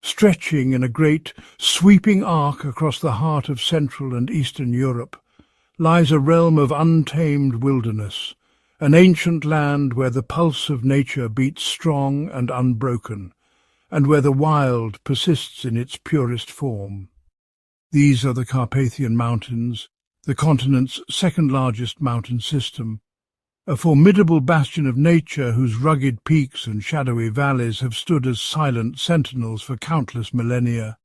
Stretching in a great, sweeping arc across the heart of Central and Eastern Europe, lies a realm of untamed wilderness, an ancient land where the pulse of nature beats strong and unbroken, and where the wild persists in its purest form. These are the Carpathian Mountains, the continent's second-largest mountain system, a formidable bastion of nature whose rugged peaks and shadowy valleys have stood as silent sentinels for countless millennia.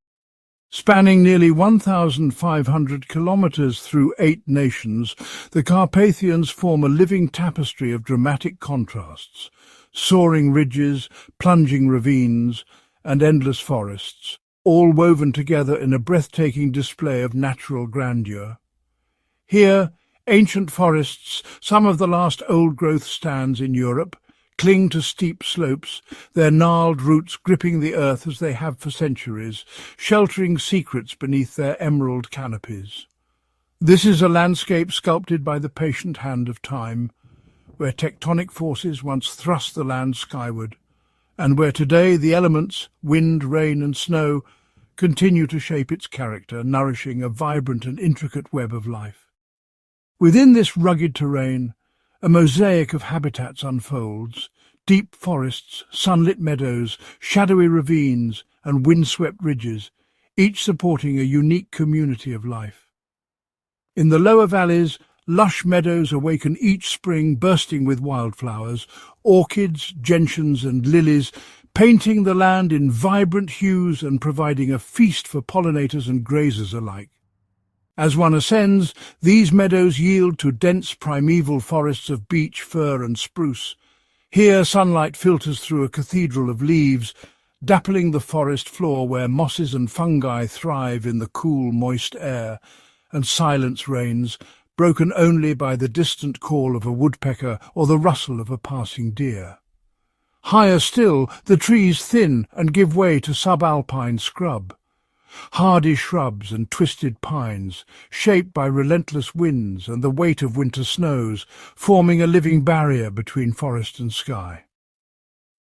Spanning nearly 1,500 kilometers through 8 nations, the Carpathians form a living tapestry of dramatic contrasts, soaring ridges, plunging ravines, and endless forests, all woven together in a breathtaking display of natural grandeur. Here, ancient forests, some of the last old-growth stands in Europe, cling to steep slopes, their gnarled roots gripping the earth as they have for centuries, sheltering secrets beneath their emerald canopies. This is a landscape sculpted by the patient hand of time, where tectonic forces once thrust the land skyward, and where today the elements, wind, rain and snow, continue to shape its character, nourishing a vibrant and intricate web of life. Within this rugged terrain, a mosaic of habitats unfolds: deep forests, sunlit meadows, shadowy ravines, and windswept ridges, each supporting a unique community of life. In the lower valleys, lush meadows awaken each spring, bursting with wildflowers, orchids, gentians, and lilies, painting the land in vibrant hues and providing a feast for pollinators and grazers alike. As one ascends, these meadows yield to dense primeval forests of beech, fir and spruce. Here sunlight filters through a cathedral of leaves, dappling the forest floor where mosses and fungi thrive in the cool, moist air, and silence reigns, broken only by the distant call of a woodpecker or the rustle of a passing deer. Higher still, the trees thin and give way to subalpine scrub. Hardy shrubs and twisted pines, shaped by relentless winds and the weight of winter snows, forming a living barrier between forest and sky.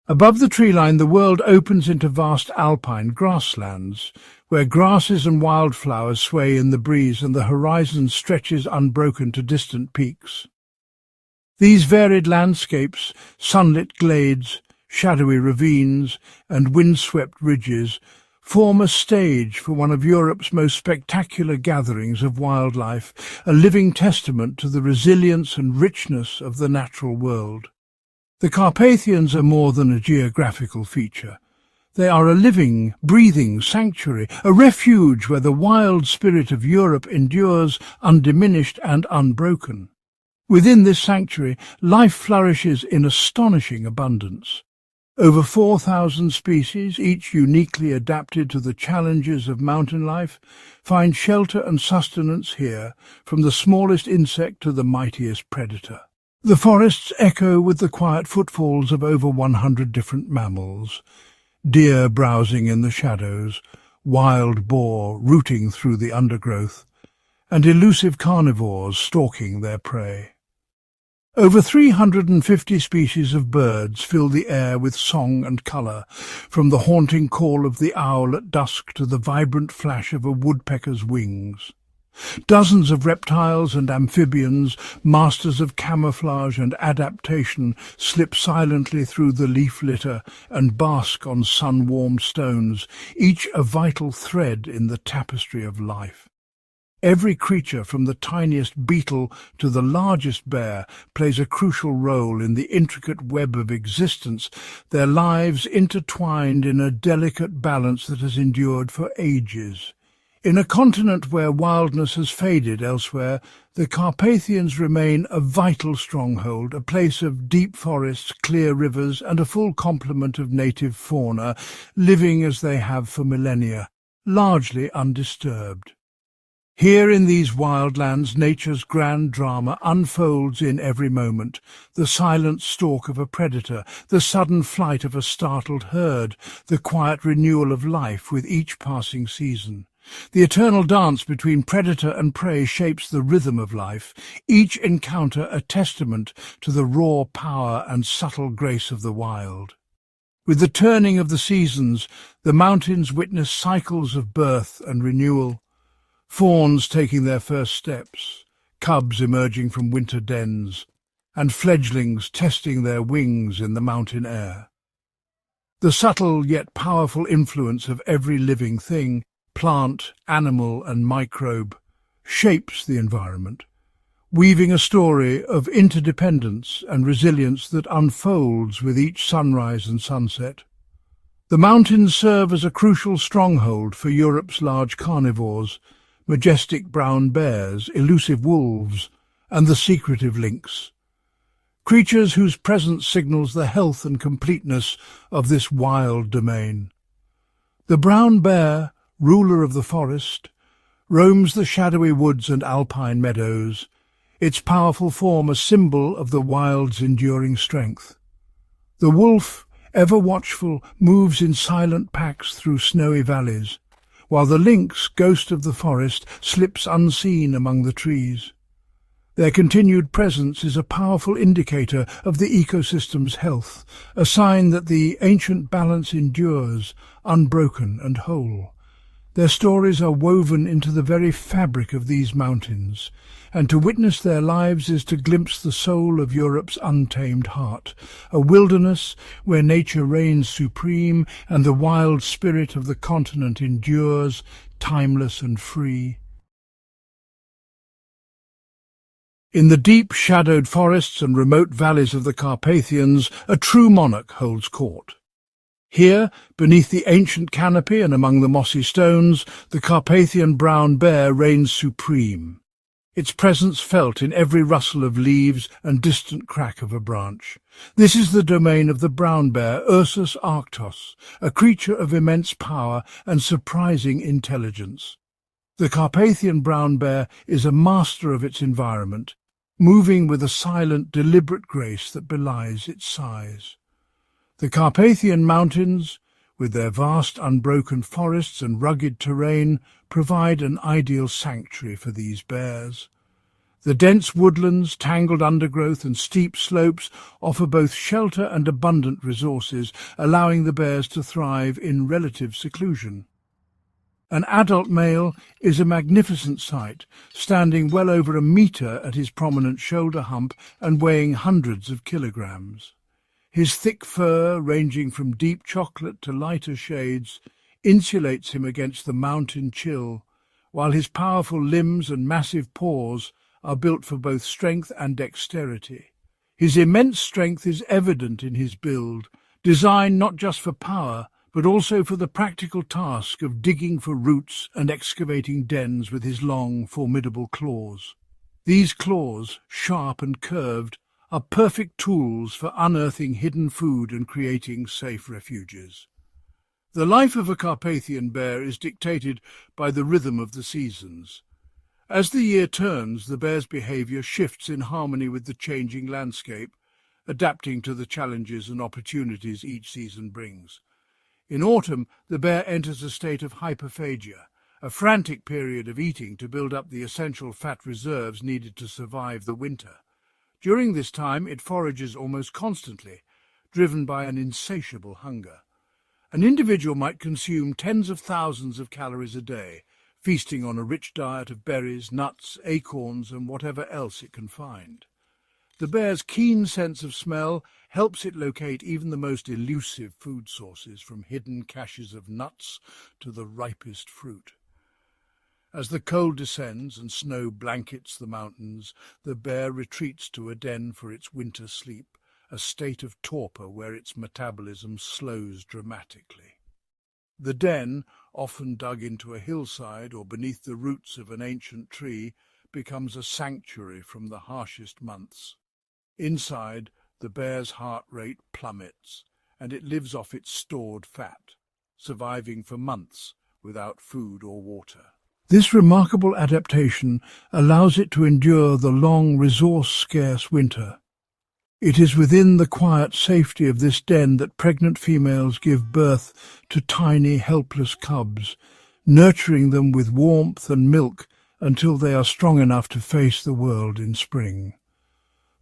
Above the tree line, the world opens into vast alpine grasslands, where grasses and wildflowers sway in the breeze and the horizon stretches unbroken to distant peaks. These varied landscapes, sunlit glades, shadowy ravines, and windswept ridges, form a stage for one of Europe's most spectacular gatherings of wildlife, a living testament to the resilience and richness of the natural world. The Carpathians are more than a geographical feature. They are a living, breathing sanctuary, a refuge where the wild spirit of Europe endures undiminished and unbroken. Within this sanctuary, life flourishes in astonishing abundance. Over 4,000 species, each uniquely adapted to the challenges of mountain life, find shelter and sustenance here, from the smallest insect to the mightiest predator. The forests echo with the quiet footfalls of over 100 different mammals: deer browsing in the shadows, wild boar rooting through the undergrowth, and elusive carnivores stalking their prey. Over 350 species of birds fill the air with song and colour, from the haunting call of the owl at dusk to the vibrant flash of a woodpecker's wings. Dozens of reptiles and amphibians, masters of camouflage and adaptation, slip silently through the leaf litter and bask on sun-warmed stones, each a vital thread in the tapestry of life. Every creature, from the tiniest beetle to the largest bear, plays a crucial role in the intricate web of existence, their lives intertwined in a delicate balance that has endured for ages. In a continent where wildness has faded elsewhere, the Carpathians remain a vital stronghold, a place of deep forests, clear rivers, and a full complement of native fauna, living as they have for millennia, largely undisturbed. Here in these wildlands, nature's grand drama unfolds in every moment: the silent stalk of a predator, the sudden flight of a startled herd, the quiet renewal of life with each passing season. The eternal dance between predator and prey shapes the rhythm of life, each encounter a testament to the raw power and subtle grace of the wild. With the turning of the seasons, the mountains witness cycles of birth and renewal, fawns taking their first steps, cubs emerging from winter dens, and fledglings testing their wings in the mountain air. The subtle yet powerful influence of every living thing, plant, animal and microbe, shapes the environment, weaving a story of interdependence and resilience that unfolds with each sunrise and sunset. The mountains serve as a crucial stronghold for Europe's large carnivores, majestic brown bears, elusive wolves, and the secretive lynx. Creatures whose presence signals the health and completeness of this wild domain. The brown bear, ruler of the forest, roams the shadowy woods and alpine meadows, its powerful form a symbol of the wild's enduring strength. The wolf, ever watchful, moves in silent packs through snowy valleys, while the lynx, ghost of the forest, slips unseen among the trees. Their continued presence is a powerful indicator of the ecosystem's health, a sign that the ancient balance endures, unbroken and whole. Their stories are woven into the very fabric of these mountains, and to witness their lives is to glimpse the soul of Europe's untamed heart, a wilderness where nature reigns supreme and the wild spirit of the continent endures, timeless and free. In the deep, shadowed forests and remote valleys of the Carpathians, a true monarch holds court. Here, beneath the ancient canopy and among the mossy stones, the Carpathian brown bear reigns supreme, its presence felt in every rustle of leaves and distant crack of a branch. This is the domain of the brown bear, Ursus arctos, a creature of immense power and surprising intelligence. The Carpathian brown bear is a master of its environment, moving with a silent, deliberate grace that belies its size. The Carpathian Mountains, with their vast unbroken forests and rugged terrain, provide an ideal sanctuary for these bears. The dense woodlands, tangled undergrowth and steep slopes offer both shelter and abundant resources, allowing the bears to thrive in relative seclusion. An adult male is a magnificent sight, standing well over a metre at his prominent shoulder hump and weighing hundreds of kilograms. His thick fur, ranging from deep chocolate to lighter shades, insulates him against the mountain chill, while his powerful limbs and massive paws are built for both strength and dexterity. His immense strength is evident in his build, designed not just for power, but also for the practical task of digging for roots and excavating dens with his long, formidable claws. These claws, sharp and curved, are perfect tools for unearthing hidden food and creating safe refuges. The life of a Carpathian bear is dictated by the rhythm of the seasons. As the year turns, the bear's behaviour shifts in harmony with the changing landscape, adapting to the challenges and opportunities each season brings. In autumn, the bear enters a state of hyperphagia, a frantic period of eating to build up the essential fat reserves needed to survive the winter. During this time, it forages almost constantly, driven by an insatiable hunger. An individual might consume tens of thousands of calories a day, feasting on a rich diet of berries, nuts, acorns, and whatever else it can find. The bear's keen sense of smell helps it locate even the most elusive food sources, from hidden caches of nuts to the ripest fruit. As the cold descends and snow blankets the mountains, the bear retreats to a den for its winter sleep, a state of torpor where its metabolism slows dramatically. The den, often dug into a hillside or beneath the roots of an ancient tree, becomes a sanctuary from the harshest months. Inside, the bear's heart rate plummets, and it lives off its stored fat, surviving for months without food or water. This remarkable adaptation allows it to endure the long, resource-scarce winter. It is within the quiet safety of this den that pregnant females give birth to tiny, helpless cubs, nurturing them with warmth and milk until they are strong enough to face the world in spring.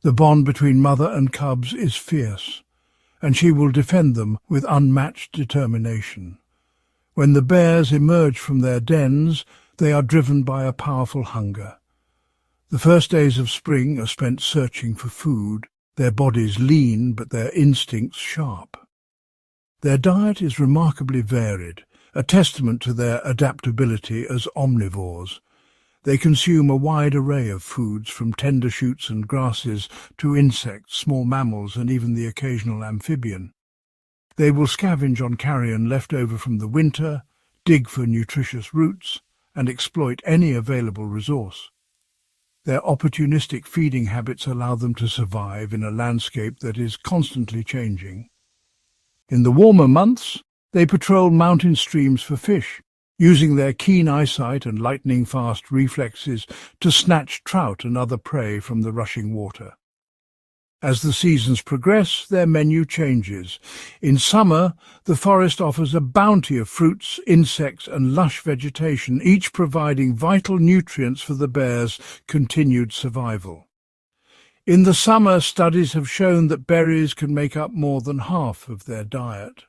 The bond between mother and cubs is fierce. and she will defend them with unmatched determination. When the bears emerge from their dens, they are driven by a powerful hunger. The first days of spring are spent searching for food, their bodies lean but their instincts sharp. Their diet is remarkably varied, a testament to their adaptability as omnivores. They consume a wide array of foods, from tender shoots and grasses to insects, small mammals, and even the occasional amphibian. They will scavenge on carrion left over from the winter, dig for nutritious roots, and exploit any available resource. Their opportunistic feeding habits allow them to survive in a landscape that is constantly changing. In the warmer months, they patrol mountain streams for fish, using their keen eyesight and lightning-fast reflexes to snatch trout and other prey from the rushing water. As the seasons progress, their menu changes. In summer, the forest offers a bounty of fruits, insects, and lush vegetation, each providing vital nutrients for the bears' continued survival. In the summer, studies have shown that berries can make up more than half of their diet.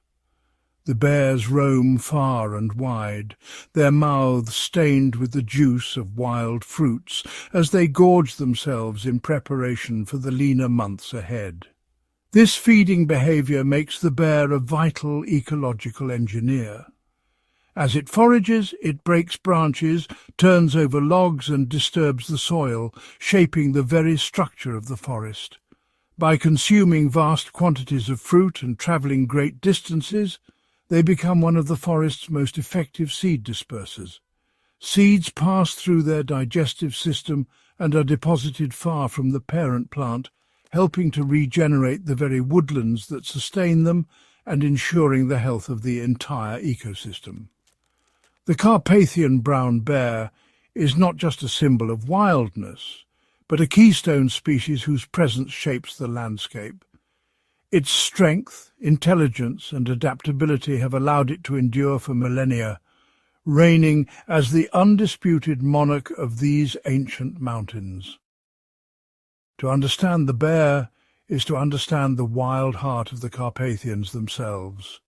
The bears roam far and wide, their mouths stained with the juice of wild fruits as they gorge themselves in preparation for the leaner months ahead. This feeding behavior makes the bear a vital ecological engineer. As it forages, it breaks branches, turns over logs and disturbs the soil, shaping the very structure of the forest. By consuming vast quantities of fruit and travelling great distances, they become one of the forest's most effective seed dispersers. Seeds pass through their digestive system and are deposited far from the parent plant, helping to regenerate the very woodlands that sustain them and ensuring the health of the entire ecosystem. The Carpathian brown bear is not just a symbol of wildness, but a keystone species whose presence shapes the landscape. Its strength, intelligence, and adaptability have allowed it to endure for millennia, reigning as the undisputed monarch of these ancient mountains. To understand the bear is to understand the wild heart of the Carpathians themselves.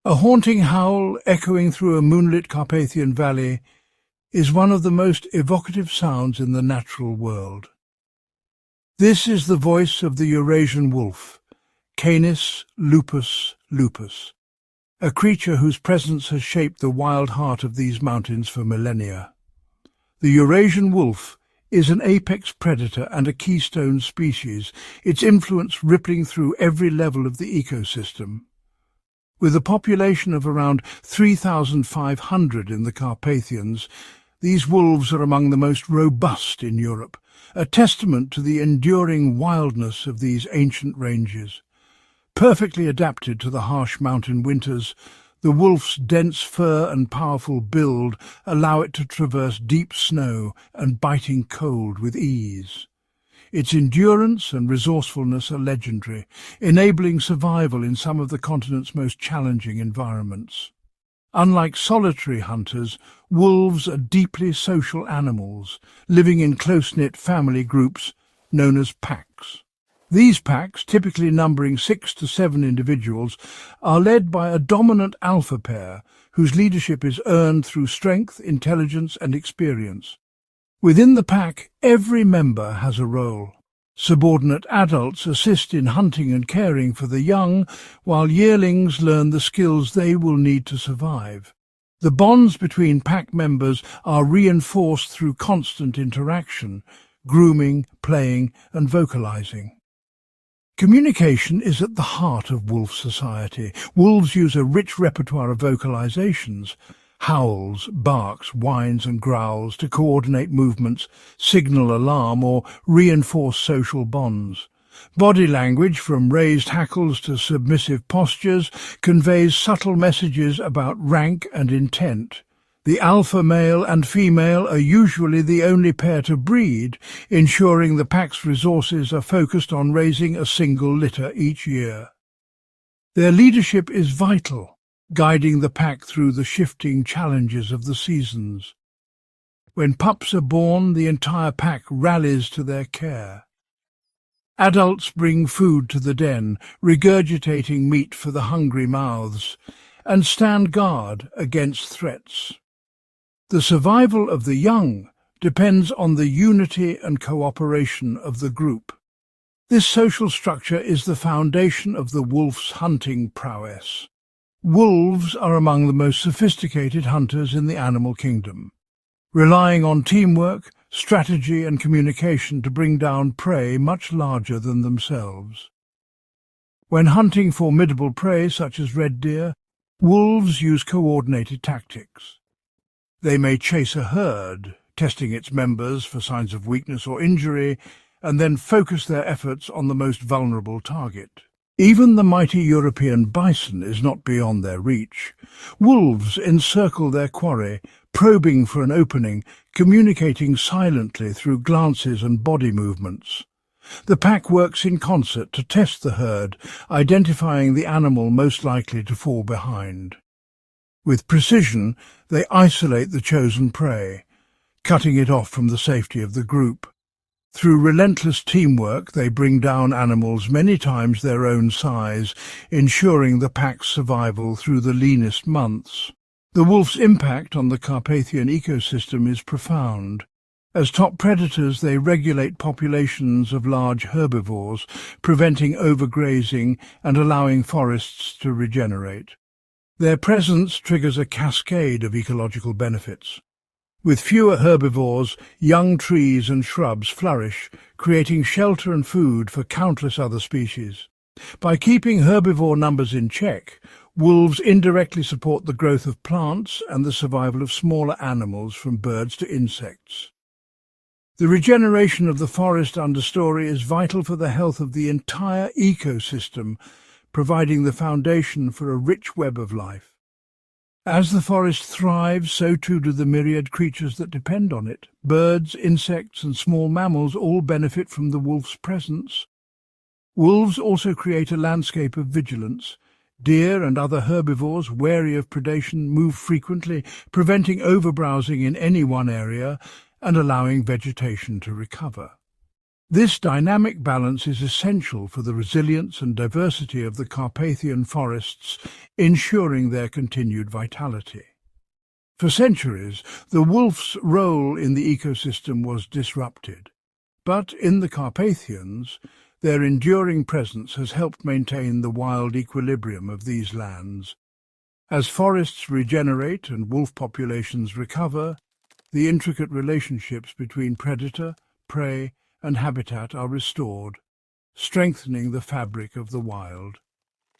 A haunting howl echoing through a moonlit Carpathian valley is one of the most evocative sounds in the natural world. This is the voice of the Eurasian wolf, Canis lupus lupus, a creature whose presence has shaped the wild heart of these mountains for millennia. The Eurasian wolf is an apex predator and a keystone species, its influence rippling through every level of the ecosystem. With a population of around 3,500 in the Carpathians, these wolves are among the most robust in Europe, a testament to the enduring wildness of these ancient ranges. Perfectly adapted to the harsh mountain winters, the wolf's dense fur and powerful build allow it to traverse deep snow and biting cold with ease. Its endurance and resourcefulness are legendary, enabling survival in some of the continent's most challenging environments. Unlike solitary hunters, wolves are deeply social animals, living in close-knit family groups known as packs. These packs, typically numbering 6 to 7 individuals, are led by a dominant alpha pair whose leadership is earned through strength, intelligence, and experience. Within the pack, every member has a role. Subordinate adults assist in hunting and caring for the young, while yearlings learn the skills they will need to survive. The bonds between pack members are reinforced through constant interaction, grooming, playing, and vocalizing. Communication is at the heart of wolf society. Wolves use a rich repertoire of vocalizations, howls, barks, whines and growls to coordinate movements, signal alarm or reinforce social bonds. Body language, from raised hackles to submissive postures, conveys subtle messages about rank and intent. The alpha male and female are usually the only pair to breed, ensuring the pack's resources are focused on raising a single litter each year. Their leadership is vital, guiding the pack through the shifting challenges of the seasons. When pups are born, the entire pack rallies to their care. Adults bring food to the den, regurgitating meat for the hungry mouths, and stand guard against threats. The survival of the young depends on the unity and cooperation of the group. This social structure is the foundation of the wolf's hunting prowess. Wolves are among the most sophisticated hunters in the animal kingdom, relying on teamwork, strategy and communication to bring down prey much larger than themselves. When hunting formidable prey such as red deer, wolves use coordinated tactics. They may chase a herd, testing its members for signs of weakness or injury, and then focus their efforts on the most vulnerable target. Even the mighty European bison is not beyond their reach. Wolves encircle their quarry, probing for an opening, communicating silently through glances and body movements. The pack works in concert to test the herd, identifying the animal most likely to fall behind. With precision, they isolate the chosen prey, cutting it off from the safety of the group. Through relentless teamwork, they bring down animals many times their own size, ensuring the pack's survival through the leanest months. The wolf's impact on the Carpathian ecosystem is profound. As top predators, they regulate populations of large herbivores, preventing overgrazing and allowing forests to regenerate. Their presence triggers a cascade of ecological benefits. With fewer herbivores, young trees and shrubs flourish, creating shelter and food for countless other species. By keeping herbivore numbers in check, wolves indirectly support the growth of plants and the survival of smaller animals from birds to insects. The regeneration of the forest understory is vital for the health of the entire ecosystem, providing the foundation for a rich web of life. As the forest thrives, so too do the myriad creatures that depend on it. Birds, insects and small mammals all benefit from the wolf's presence. Wolves also create a landscape of vigilance. Deer and other herbivores, wary of predation, move frequently, preventing overbrowsing in any one area and allowing vegetation to recover. This dynamic balance is essential for the resilience and diversity of the Carpathian forests, ensuring their continued vitality. For centuries, the wolf's role in the ecosystem was disrupted, but in the Carpathians, their enduring presence has helped maintain the wild equilibrium of these lands. As forests regenerate and wolf populations recover, the intricate relationships between predator, prey, and habitat are restored, strengthening the fabric of the wild.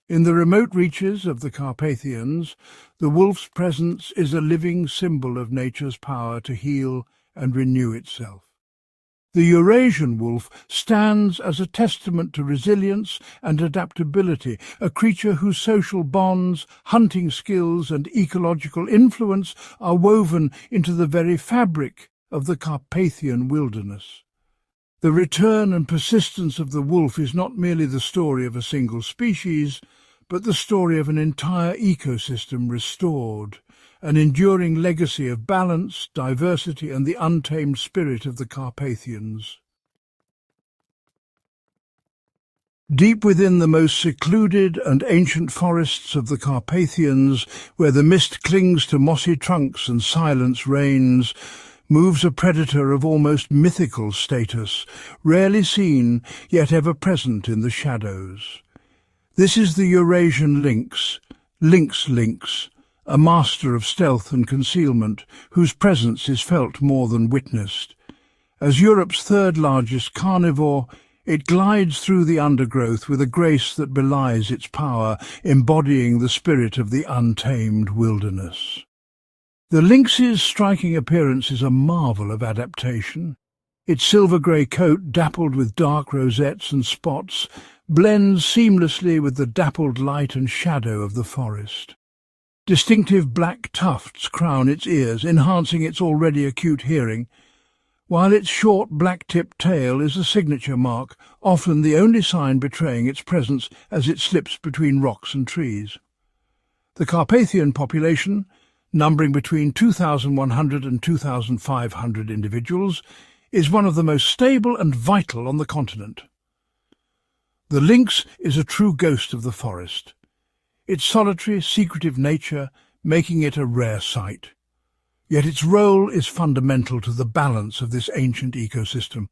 In the remote reaches of the Carpathians, the wolf's presence is a living symbol of nature's power to heal and renew itself. The Eurasian wolf stands as a testament to resilience and adaptability, a creature whose social bonds, hunting skills and ecological influence are woven into the very fabric of the Carpathian wilderness. The return and persistence of the wolf is not merely the story of a single species, but the story of an entire ecosystem restored, an enduring legacy of balance, diversity and the untamed spirit of the Carpathians. Deep within the most secluded and ancient forests of the Carpathians, where the mist clings to mossy trunks and silence reigns, moves a predator of almost mythical status, rarely seen, yet ever present in the shadows. This is the Eurasian lynx, Lynx, a master of stealth and concealment, whose presence is felt more than witnessed. As Europe's third-largest carnivore, it glides through the undergrowth with a grace that belies its power, embodying the spirit of the untamed wilderness. The lynx's striking appearance is a marvel of adaptation. Its silver-grey coat, dappled with dark rosettes and spots, blends seamlessly with the dappled light and shadow of the forest. Distinctive black tufts crown its ears, enhancing its already acute hearing, while its short black-tipped tail is a signature mark, often the only sign betraying its presence as it slips between rocks and trees. The Carpathian population, numbering between 2,100 and 2,500 individuals, is one of the most stable and vital on the continent. The lynx is a true ghost of the forest, its solitary, secretive nature making it a rare sight. Yet its role is fundamental to the balance of this ancient ecosystem.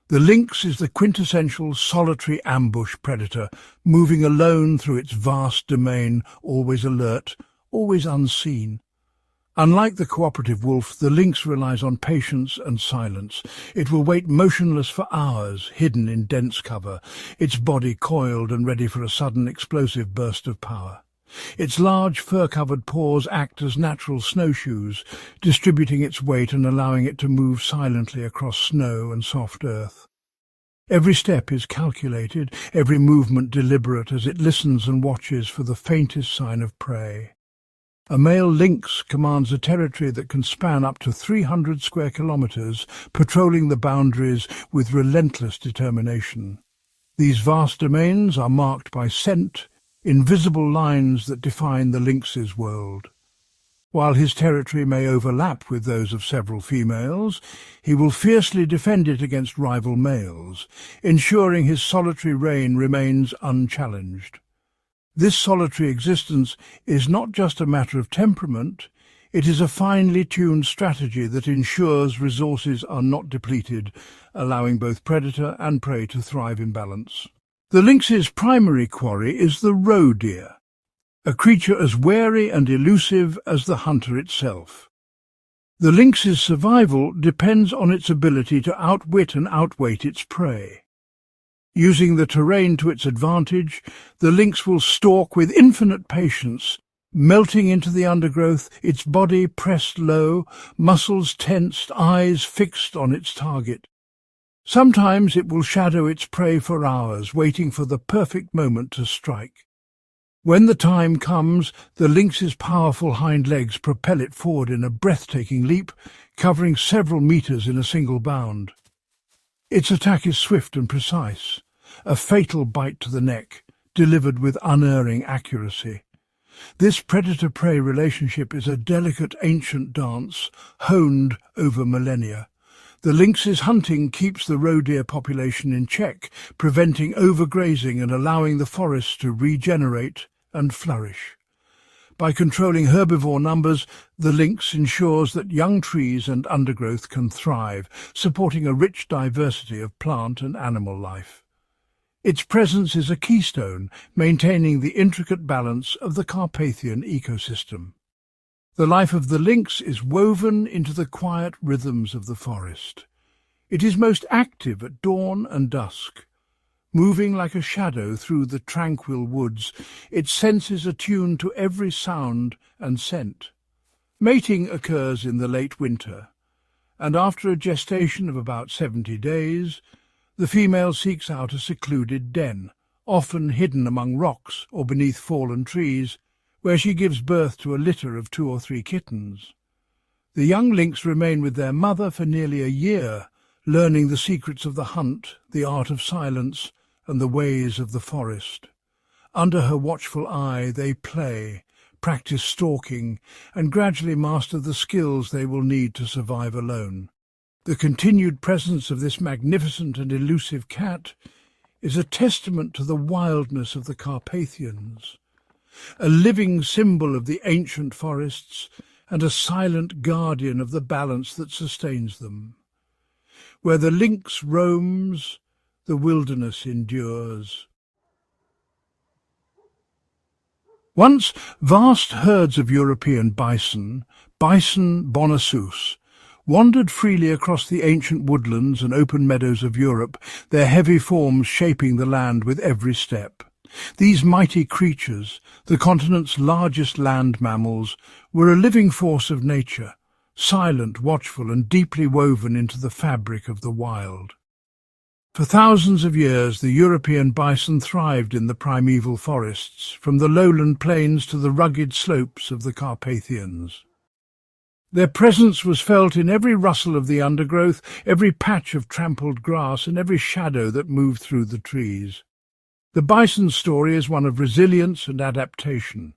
The lynx is the quintessential solitary ambush predator, moving alone through its vast domain, always alert, always unseen. Unlike the cooperative wolf, the lynx relies on patience and silence. It will wait motionless for hours, hidden in dense cover, its body coiled and ready for a sudden explosive burst of power. Its large fur-covered paws act as natural snowshoes, distributing its weight and allowing it to move silently across snow and soft earth. Every step is calculated, every movement deliberate as it listens and watches for the faintest sign of prey. A male lynx commands a territory that can span up to 300 square kilometers, patrolling the boundaries with relentless determination. These vast domains are marked by scent, invisible lines that define the lynx's world. While his territory may overlap with those of several females, he will fiercely defend it against rival males, ensuring his solitary reign remains unchallenged. This solitary existence is not just a matter of temperament, it is a finely tuned strategy that ensures resources are not depleted, allowing both predator and prey to thrive in balance. The lynx's primary quarry is the roe deer, a creature as wary and elusive as the hunter itself. The lynx's survival depends on its ability to outwit and outweight its prey. Using the terrain to its advantage, the lynx will stalk with infinite patience, melting into the undergrowth, its body pressed low, muscles tensed, eyes fixed on its target. Sometimes it will shadow its prey for hours, waiting for the perfect moment to strike. When the time comes, the lynx's powerful hind legs propel it forward in a breathtaking leap, covering several meters in a single bound. Its attack is swift and precise, a fatal bite to the neck, delivered with unerring accuracy. This predator-prey relationship is a delicate ancient dance, honed over millennia. The lynx's hunting keeps the roe deer population in check, preventing overgrazing and allowing the forests to regenerate and flourish. By controlling herbivore numbers, the lynx ensures that young trees and undergrowth can thrive, supporting a rich diversity of plant and animal life. Its presence is a keystone, maintaining the intricate balance of the Carpathian ecosystem. The life of the lynx is woven into the quiet rhythms of the forest. It is most active at dawn and dusk. Moving like a shadow through the tranquil woods, its senses attuned to every sound and scent. Mating occurs in the late winter, and after a gestation of about 70 days, the female seeks out a secluded den, often hidden among rocks or beneath fallen trees, where she gives birth to a litter of 2 or 3 kittens. The young lynx remain with their mother for nearly a year, learning the secrets of the hunt, the art of silence, and the ways of the forest. Under her watchful eye they play, practice stalking, and gradually master the skills they will need to survive alone. The continued presence of this magnificent and elusive cat is a testament to the wildness of the Carpathians, a living symbol of the ancient forests and a silent guardian of the balance that sustains them. Where the lynx roams, the wilderness endures. Once vast herds of European bison, Bison bonasus, wandered freely across the ancient woodlands and open meadows of Europe, their heavy forms shaping the land with every step. These mighty creatures, the continent's largest land mammals, were a living force of nature, silent, watchful, and deeply woven into the fabric of the wild. For thousands of years, the European bison thrived in the primeval forests, from the lowland plains to the rugged slopes of the Carpathians. Their presence was felt in every rustle of the undergrowth, every patch of trampled grass, and every shadow that moved through the trees. The bison's story is one of resilience and adaptation.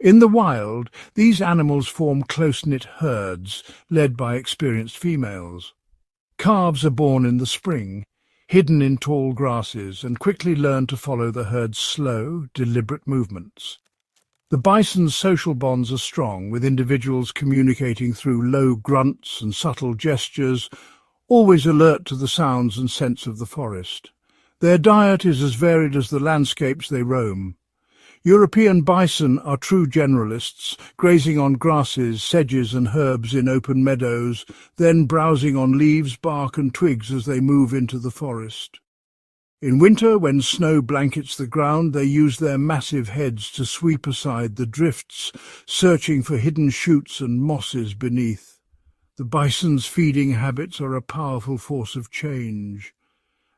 In the wild, these animals form close-knit herds, led by experienced females. Calves are born in the spring, hidden in tall grasses, and quickly learn to follow the herd's slow, deliberate movements. The bison's social bonds are strong, with individuals communicating through low grunts and subtle gestures, always alert to the sounds and scents of the forest. Their diet is as varied as the landscapes they roam. European bison are true generalists, grazing on grasses, sedges and herbs in open meadows, then browsing on leaves, bark and twigs as they move into the forest. In winter, when snow blankets the ground, they use their massive heads to sweep aside the drifts, searching for hidden shoots and mosses beneath. The bison's feeding habits are a powerful force of change.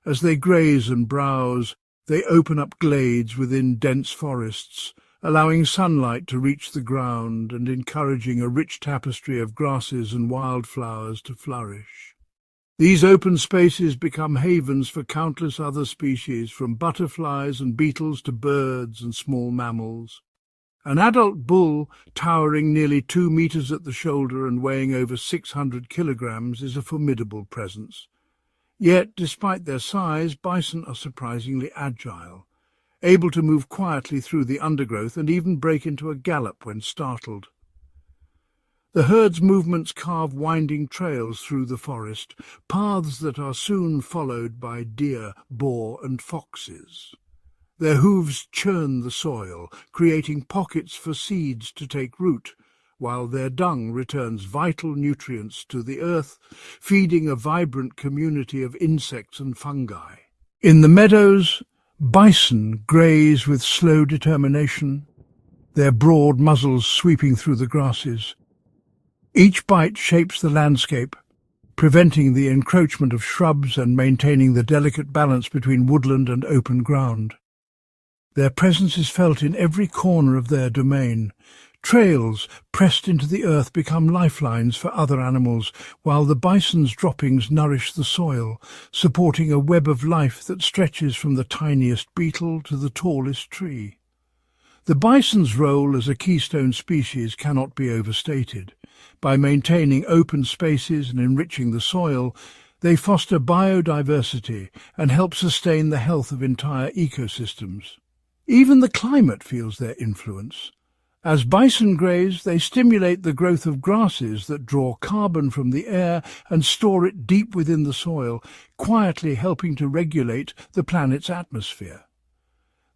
As they graze and browse, they open up glades within dense forests, allowing sunlight to reach the ground and encouraging a rich tapestry of grasses and wildflowers to flourish. These open spaces become havens for countless other species, from butterflies and beetles to birds and small mammals. An adult bull, towering nearly 2 meters at the shoulder and weighing over 600 kilograms, is a formidable presence. Yet, despite their size, bison are surprisingly agile, able to move quietly through the undergrowth and even break into a gallop when startled. The herd's movements carve winding trails through the forest, paths that are soon followed by deer, boar and foxes. Their hooves churn the soil, creating pockets for seeds to take root, while their dung returns vital nutrients to the earth, feeding a vibrant community of insects and fungi. In the meadows, bison graze with slow determination, their broad muzzles sweeping through the grasses. Each bite shapes the landscape, preventing the encroachment of shrubs and maintaining the delicate balance between woodland and open ground. Their presence is felt in every corner of their domain. Trails pressed into the earth become lifelines for other animals, while the bison's droppings nourish the soil, supporting a web of life that stretches from the tiniest beetle to the tallest tree. The bison's role as a keystone species cannot be overstated. By maintaining open spaces and enriching the soil, they foster biodiversity and help sustain the health of entire ecosystems. Even the climate feels their influence. As bison graze, they stimulate the growth of grasses that draw carbon from the air and store it deep within the soil, quietly helping to regulate the planet's atmosphere.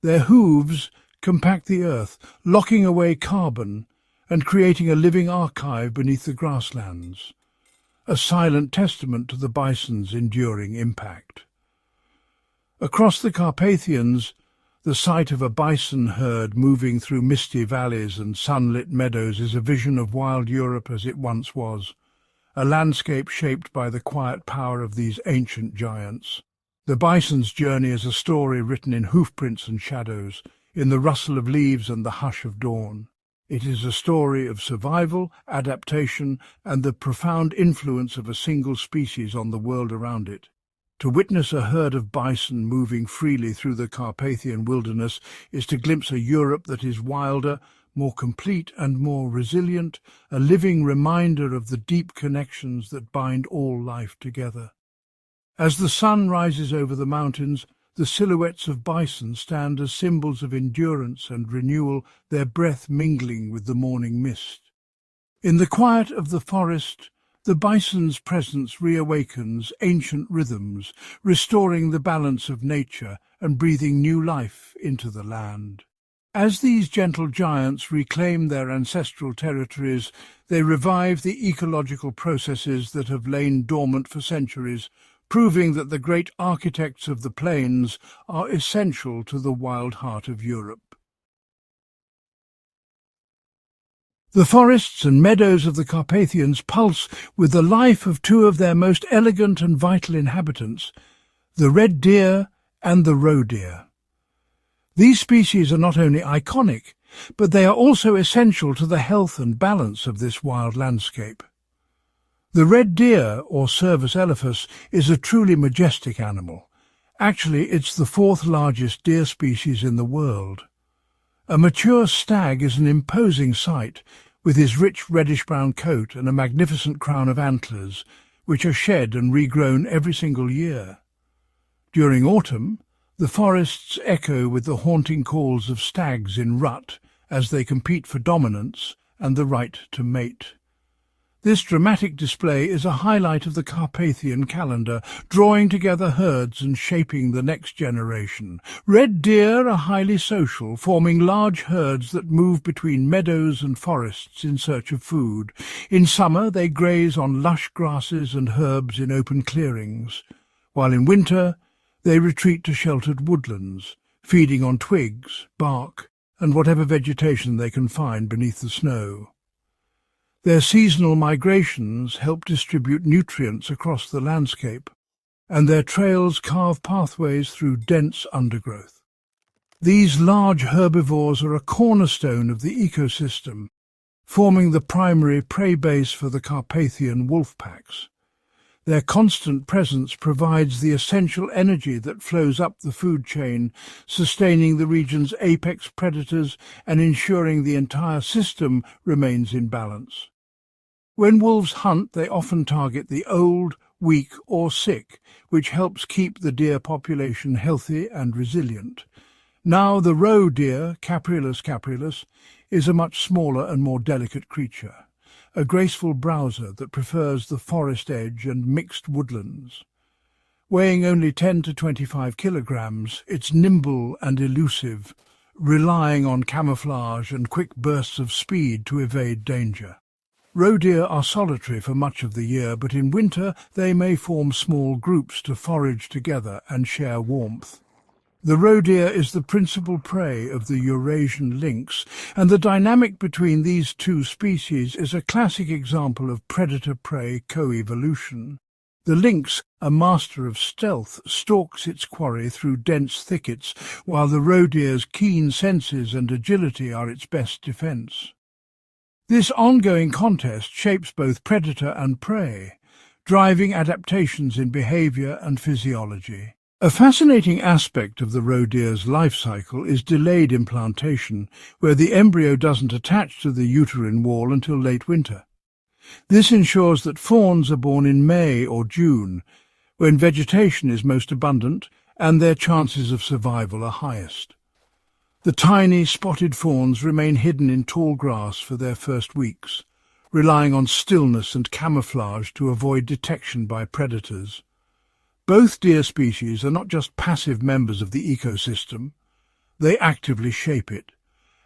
Their hooves compact the earth, locking away carbon and creating a living archive beneath the grasslands, a silent testament to the bison's enduring impact. Across the Carpathians, the sight of a bison herd moving through misty valleys and sunlit meadows is a vision of wild Europe as it once was, a landscape shaped by the quiet power of these ancient giants. The bison's journey is a story written in hoofprints and shadows, in the rustle of leaves and the hush of dawn. It is a story of survival, adaptation, and the profound influence of a single species on the world around it. To witness a herd of bison moving freely through the Carpathian wilderness is to glimpse a Europe that is wilder, more complete and more resilient, a living reminder of the deep connections that bind all life together. As the sun rises over the mountains, the silhouettes of bison stand as symbols of endurance and renewal, their breath mingling with the morning mist. In the quiet of the forest, the bison's presence reawakens ancient rhythms, restoring the balance of nature and breathing new life into the land. As these gentle giants reclaim their ancestral territories, they revive the ecological processes that have lain dormant for centuries, proving that the great architects of the plains are essential to the wild heart of Europe. The forests and meadows of the Carpathians pulse with the life of two of their most elegant and vital inhabitants, the red deer and the roe deer. These species are not only iconic, but they are also essential to the health and balance of this wild landscape. The red deer, or Cervus elephas, is a truly majestic animal. Actually, it's the fourth largest deer species in the world. A mature stag is an imposing sight, with his rich reddish-brown coat and a magnificent crown of antlers, which are shed and regrown every single year. During autumn, the forests echo with the haunting calls of stags in rut as they compete for dominance and the right to mate. This dramatic display is a highlight of the Carpathian calendar, drawing together herds and shaping the next generation. Red deer are highly social, forming large herds that move between meadows and forests in search of food. In summer, they graze on lush grasses and herbs in open clearings, while in winter, they retreat to sheltered woodlands, feeding on twigs, bark, and whatever vegetation they can find beneath the snow. Their seasonal migrations help distribute nutrients across the landscape, and their trails carve pathways through dense undergrowth. These large herbivores are a cornerstone of the ecosystem, forming the primary prey base for the Carpathian wolf packs. Their constant presence provides the essential energy that flows up the food chain, sustaining the region's apex predators and ensuring the entire system remains in balance. When wolves hunt, they often target the old, weak or sick, which helps keep the deer population healthy and resilient. Now the roe deer, Capreolus, is a much smaller and more delicate creature, a graceful browser that prefers the forest edge and mixed woodlands. Weighing only 10 to 25 kilograms, it's nimble and elusive, relying on camouflage and quick bursts of speed to evade danger. Roe deer are solitary for much of the year, but in winter they may form small groups to forage together and share warmth. The roe deer is the principal prey of the Eurasian lynx, and the dynamic between these two species is a classic example of predator-prey co-evolution. The lynx, a master of stealth, stalks its quarry through dense thickets, while the roe deer's keen senses and agility are its best defense. This ongoing contest shapes both predator and prey, driving adaptations in behavior and physiology. A fascinating aspect of the roe deer's life cycle is delayed implantation, where the embryo doesn't attach to the uterine wall until late winter. This ensures that fawns are born in May or June, when vegetation is most abundant and their chances of survival are highest. The tiny, spotted fawns remain hidden in tall grass for their first weeks, relying on stillness and camouflage to avoid detection by predators. Both deer species are not just passive members of the ecosystem, they actively shape it.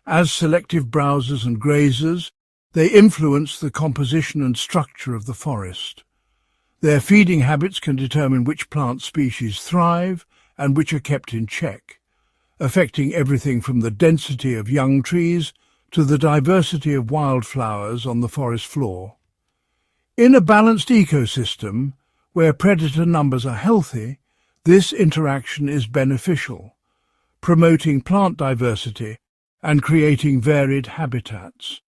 As selective browsers and grazers, they influence the composition and structure of the forest. Their feeding habits can determine which plant species thrive and which are kept in check, affecting everything from the density of young trees to the diversity of wildflowers on the forest floor. In a balanced ecosystem, where predator numbers are healthy, this interaction is beneficial, promoting plant diversity and creating varied habitats.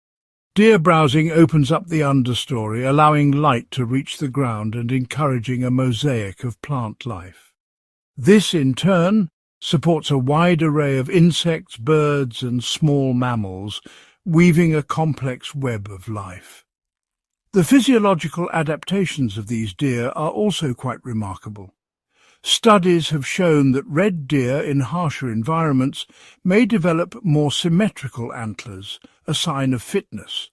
Deer browsing opens up the understory, allowing light to reach the ground and encouraging a mosaic of plant life. This, in turn, supports a wide array of insects, birds, and small mammals, weaving a complex web of life. The physiological adaptations of these deer are also quite remarkable. Studies have shown that red deer in harsher environments may develop more symmetrical antlers, a sign of fitness,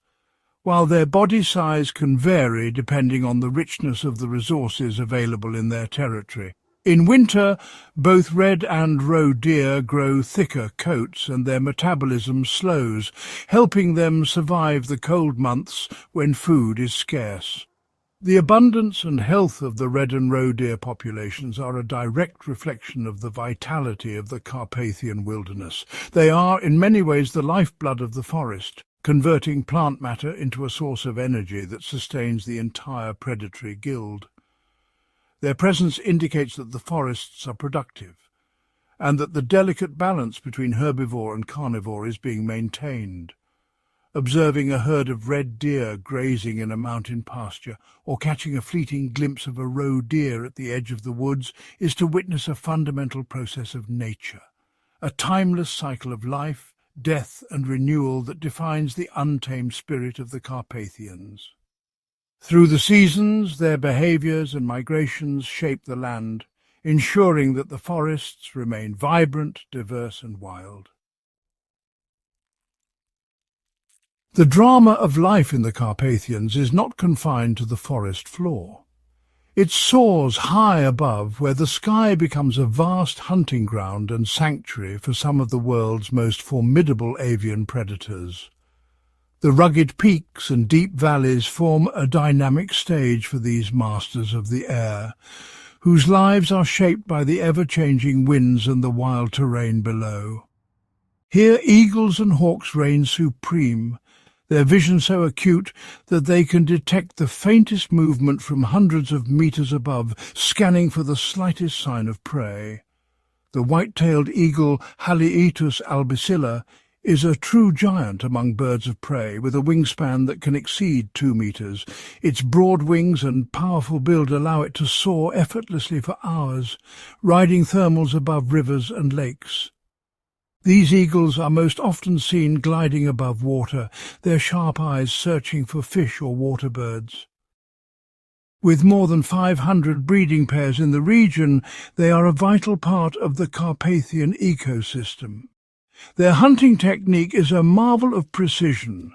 while their body size can vary depending on the richness of the resources available in their territory. In winter, both red and roe deer grow thicker coats and their metabolism slows, helping them survive the cold months when food is scarce. The abundance and health of the red and roe deer populations are a direct reflection of the vitality of the Carpathian wilderness. They are, in many ways, the lifeblood of the forest, converting plant matter into a source of energy that sustains the entire predatory guild. Their presence indicates that the forests are productive, and that the delicate balance between herbivore and carnivore is being maintained. Observing a herd of red deer grazing in a mountain pasture, or catching a fleeting glimpse of a roe deer at the edge of the woods, is to witness a fundamental process of nature, a timeless cycle of life, death and renewal that defines the untamed spirit of the Carpathians. Through the seasons, their behaviours and migrations shape the land, ensuring that the forests remain vibrant, diverse and wild. The drama of life in the Carpathians is not confined to the forest floor. It soars high above, where the sky becomes a vast hunting ground and sanctuary for some of the world's most formidable avian predators. The rugged peaks and deep valleys form a dynamic stage for these masters of the air, whose lives are shaped by the ever-changing winds and the wild terrain below. Here eagles and hawks reign supreme, their vision so acute that they can detect the faintest movement from hundreds of meters above, scanning for the slightest sign of prey. The white-tailed eagle Haliaeetus albicilla is a true giant among birds of prey, with a wingspan that can exceed 2 meters. Its broad wings and powerful build allow it to soar effortlessly for hours, riding thermals above rivers and lakes. These eagles are most often seen gliding above water, their sharp eyes searching for fish or water birds. With more than 500 breeding pairs in the region, they are a vital part of the Carpathian ecosystem. Their hunting technique is a marvel of precision.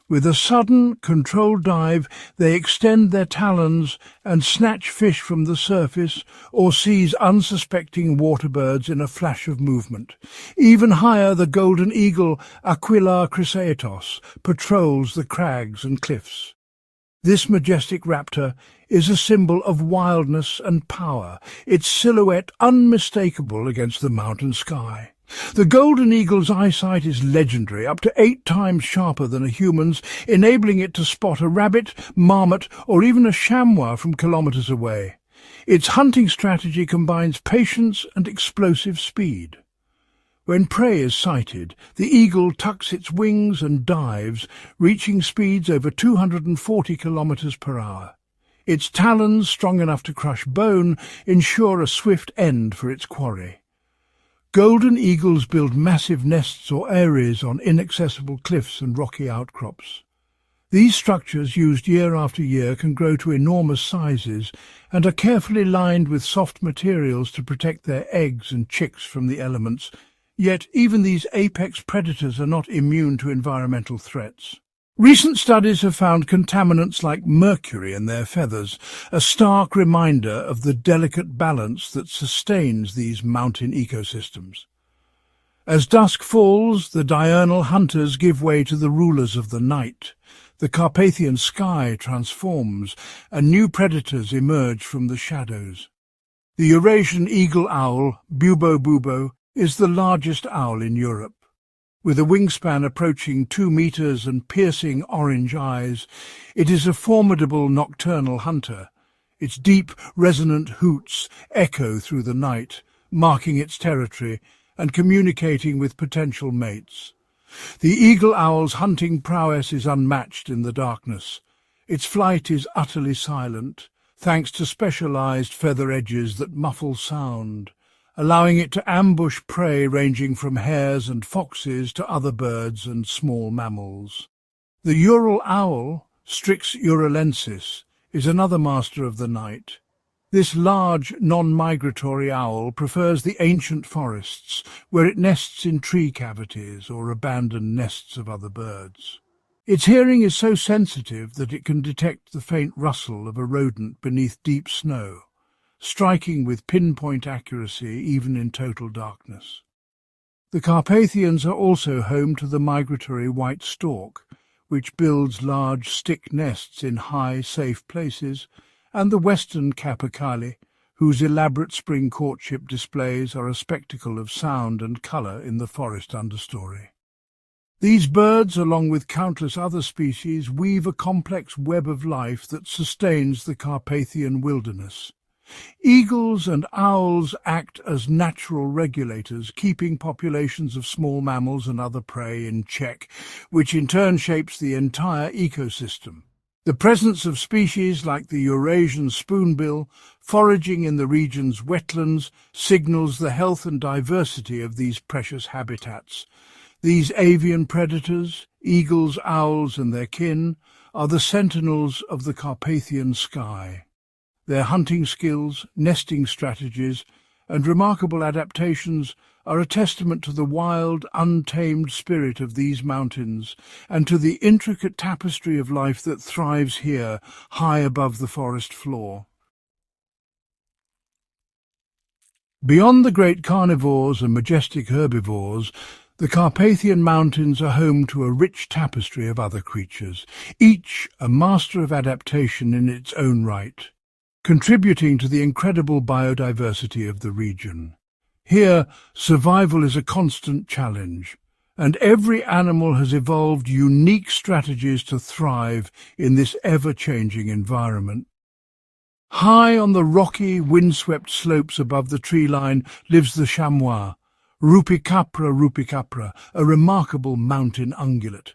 With a sudden, controlled dive, they extend their talons and snatch fish from the surface or seize unsuspecting water birds in a flash of movement. Even higher, the golden eagle Aquila chrysaetos patrols the crags and cliffs. This majestic raptor is a symbol of wildness and power, its silhouette unmistakable against the mountain sky. The golden eagle's eyesight is legendary, up to 8 times sharper than a human's, enabling it to spot a rabbit, marmot, or even a chamois from kilometers away. Its hunting strategy combines patience and explosive speed. When prey is sighted, the eagle tucks its wings and dives, reaching speeds over 240 kilometers per hour. Its talons, strong enough to crush bone, ensure a swift end for its quarry. Golden eagles build massive nests or eyries on inaccessible cliffs and rocky outcrops. These structures, used year after year, can grow to enormous sizes and are carefully lined with soft materials to protect their eggs and chicks from the elements. Yet even these apex predators are not immune to environmental threats. Recent studies have found contaminants like mercury in their feathers, a stark reminder of the delicate balance that sustains these mountain ecosystems. As dusk falls, the diurnal hunters give way to the rulers of the night. The Carpathian sky transforms, and new predators emerge from the shadows. The Eurasian eagle owl, bubo, is the largest owl in Europe. With a wingspan approaching 2 meters and piercing orange eyes, it is a formidable nocturnal hunter. Its deep, resonant hoots echo through the night, marking its territory and communicating with potential mates. The eagle owl's hunting prowess is unmatched in the darkness. Its flight is utterly silent, thanks to specialized feather edges that muffle sound, allowing it to ambush prey ranging from hares and foxes to other birds and small mammals. The Ural owl, Strix uralensis, is another master of the night. This large, non-migratory owl prefers the ancient forests, where it nests in tree cavities or abandoned nests of other birds. Its hearing is so sensitive that it can detect the faint rustle of a rodent beneath deep snow, striking with pinpoint accuracy even in total darkness. The Carpathians are also home to the migratory white stork, which builds large stick nests in high, safe places, and the western capercaillie, whose elaborate spring courtship displays are a spectacle of sound and colour in the forest understory. These birds, along with countless other species, weave a complex web of life that sustains the Carpathian wilderness. Eagles and owls act as natural regulators, keeping populations of small mammals and other prey in check, which in turn shapes the entire ecosystem. The presence of species like the Eurasian spoonbill foraging in the region's wetlands signals the health and diversity of these precious habitats. These avian predators, eagles, owls and their kin, are the sentinels of the Carpathian sky. Their hunting skills, nesting strategies, and remarkable adaptations are a testament to the wild, untamed spirit of these mountains and to the intricate tapestry of life that thrives here, high above the forest floor. Beyond the great carnivores and majestic herbivores, the Carpathian Mountains are home to a rich tapestry of other creatures, each a master of adaptation in its own right, contributing to the incredible biodiversity of the region. Here, survival is a constant challenge, and every animal has evolved unique strategies to thrive in this ever-changing environment. High on the rocky, windswept slopes above the tree line lives the chamois, rupicapra, a remarkable mountain ungulate.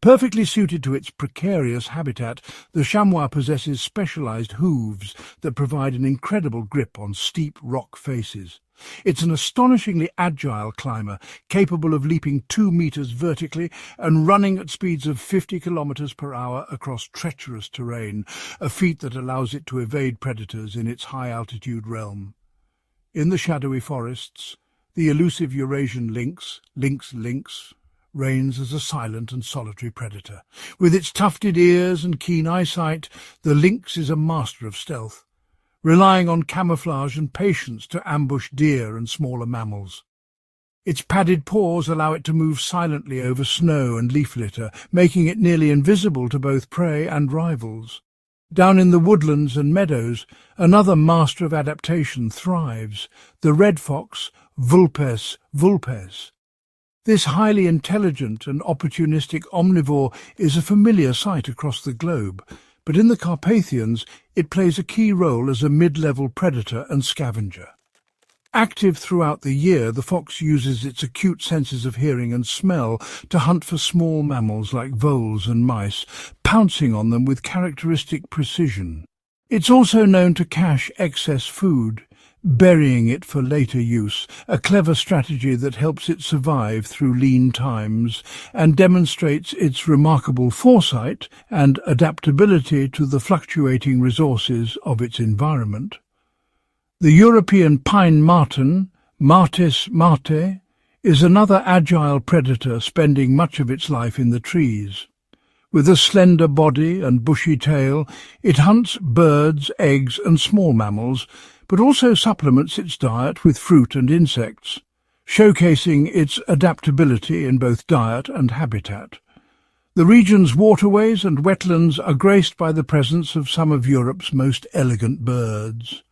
Perfectly suited to its precarious habitat, the chamois possesses specialized hooves that provide an incredible grip on steep rock faces. It's an astonishingly agile climber, capable of leaping 2 meters vertically and running at speeds of 50 kilometers per hour across treacherous terrain, a feat that allows it to evade predators in its high-altitude realm. In the shadowy forests, the elusive Eurasian lynx, reigns as a silent and solitary predator. With its tufted ears and keen eyesight, the lynx is a master of stealth, relying on camouflage and patience to ambush deer and smaller mammals. Its padded paws allow it to move silently over snow and leaf litter, making it nearly invisible to both prey and rivals. Down in the woodlands and meadows, another master of adaptation thrives, the red fox, Vulpes vulpes. This highly intelligent and opportunistic omnivore is a familiar sight across the globe, but in the Carpathians it plays a key role as a mid-level predator and scavenger. Active throughout the year, the fox uses its acute senses of hearing and smell to hunt for small mammals like voles and mice, pouncing on them with characteristic precision. It's also known to cache excess food, burying it for later use, a clever strategy that helps it survive through lean times and demonstrates its remarkable foresight and adaptability to the fluctuating resources of its environment. The European pine marten, Martes marte, is another agile predator spending much of its life in the trees. With a slender body and bushy tail, it hunts birds, eggs and small mammals, but also supplements its diet with fruit and insects, showcasing its adaptability in both diet and habitat. The region's waterways and wetlands are graced by the presence of some of Europe's most elegant birds.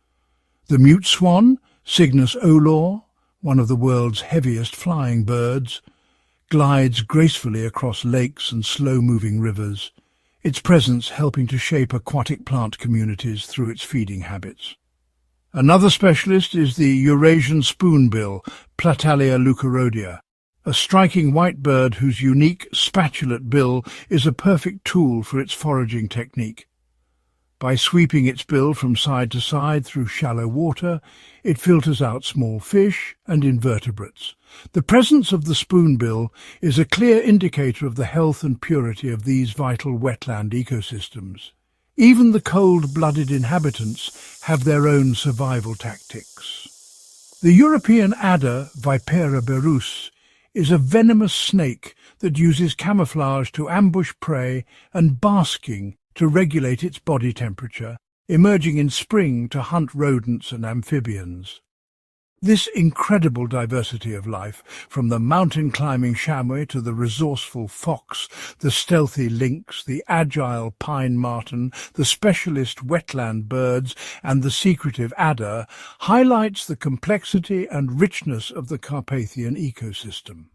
The mute swan, Cygnus olor, one of the world's heaviest flying birds, glides gracefully across lakes and slow-moving rivers, its presence helping to shape aquatic plant communities through its feeding habits. Another specialist is the Eurasian spoonbill, Platalia leucorodea, a striking white bird whose unique spatulate bill is a perfect tool for its foraging technique. By sweeping its bill from side to side through shallow water, it filters out small fish and invertebrates. The presence of the spoonbill is a clear indicator of the health and purity of these vital wetland ecosystems. Even the cold-blooded inhabitants have their own survival tactics. The European adder, Vipera berus, is a venomous snake that uses camouflage to ambush prey and basking to regulate its body temperature, emerging in spring to hunt rodents and amphibians. This incredible diversity of life, from the mountain-climbing chamois to the resourceful fox, the stealthy lynx, the agile pine marten, the specialist wetland birds, and the secretive adder, highlights the complexity and richness of the Carpathian ecosystem.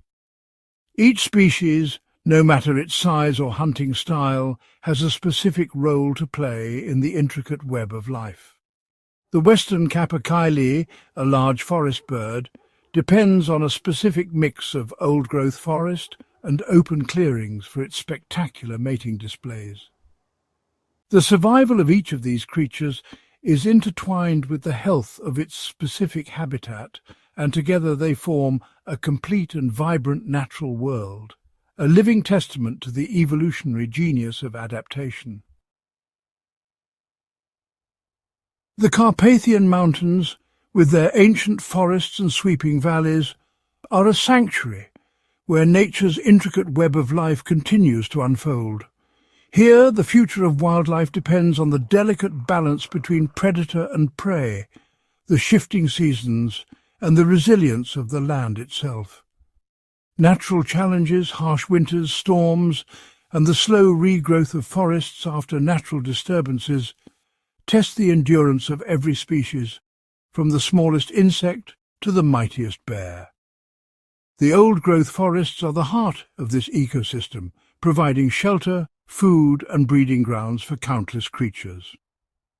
Each species, no matter its size or hunting style, has a specific role to play in the intricate web of life. The western capercaillie, a large forest bird, depends on a specific mix of old-growth forest and open clearings for its spectacular mating displays. The survival of each of these creatures is intertwined with the health of its specific habitat, and together they form a complete and vibrant natural world, a living testament to the evolutionary genius of adaptation. The Carpathian Mountains, with their ancient forests and sweeping valleys, are a sanctuary where nature's intricate web of life continues to unfold. Here, the future of wildlife depends on the delicate balance between predator and prey, the shifting seasons, and the resilience of the land itself. Natural challenges, harsh winters, storms, and the slow regrowth of forests after natural disturbances test the endurance of every species, from the smallest insect to the mightiest bear. The old-growth forests are the heart of this ecosystem, providing shelter, food and breeding grounds for countless creatures.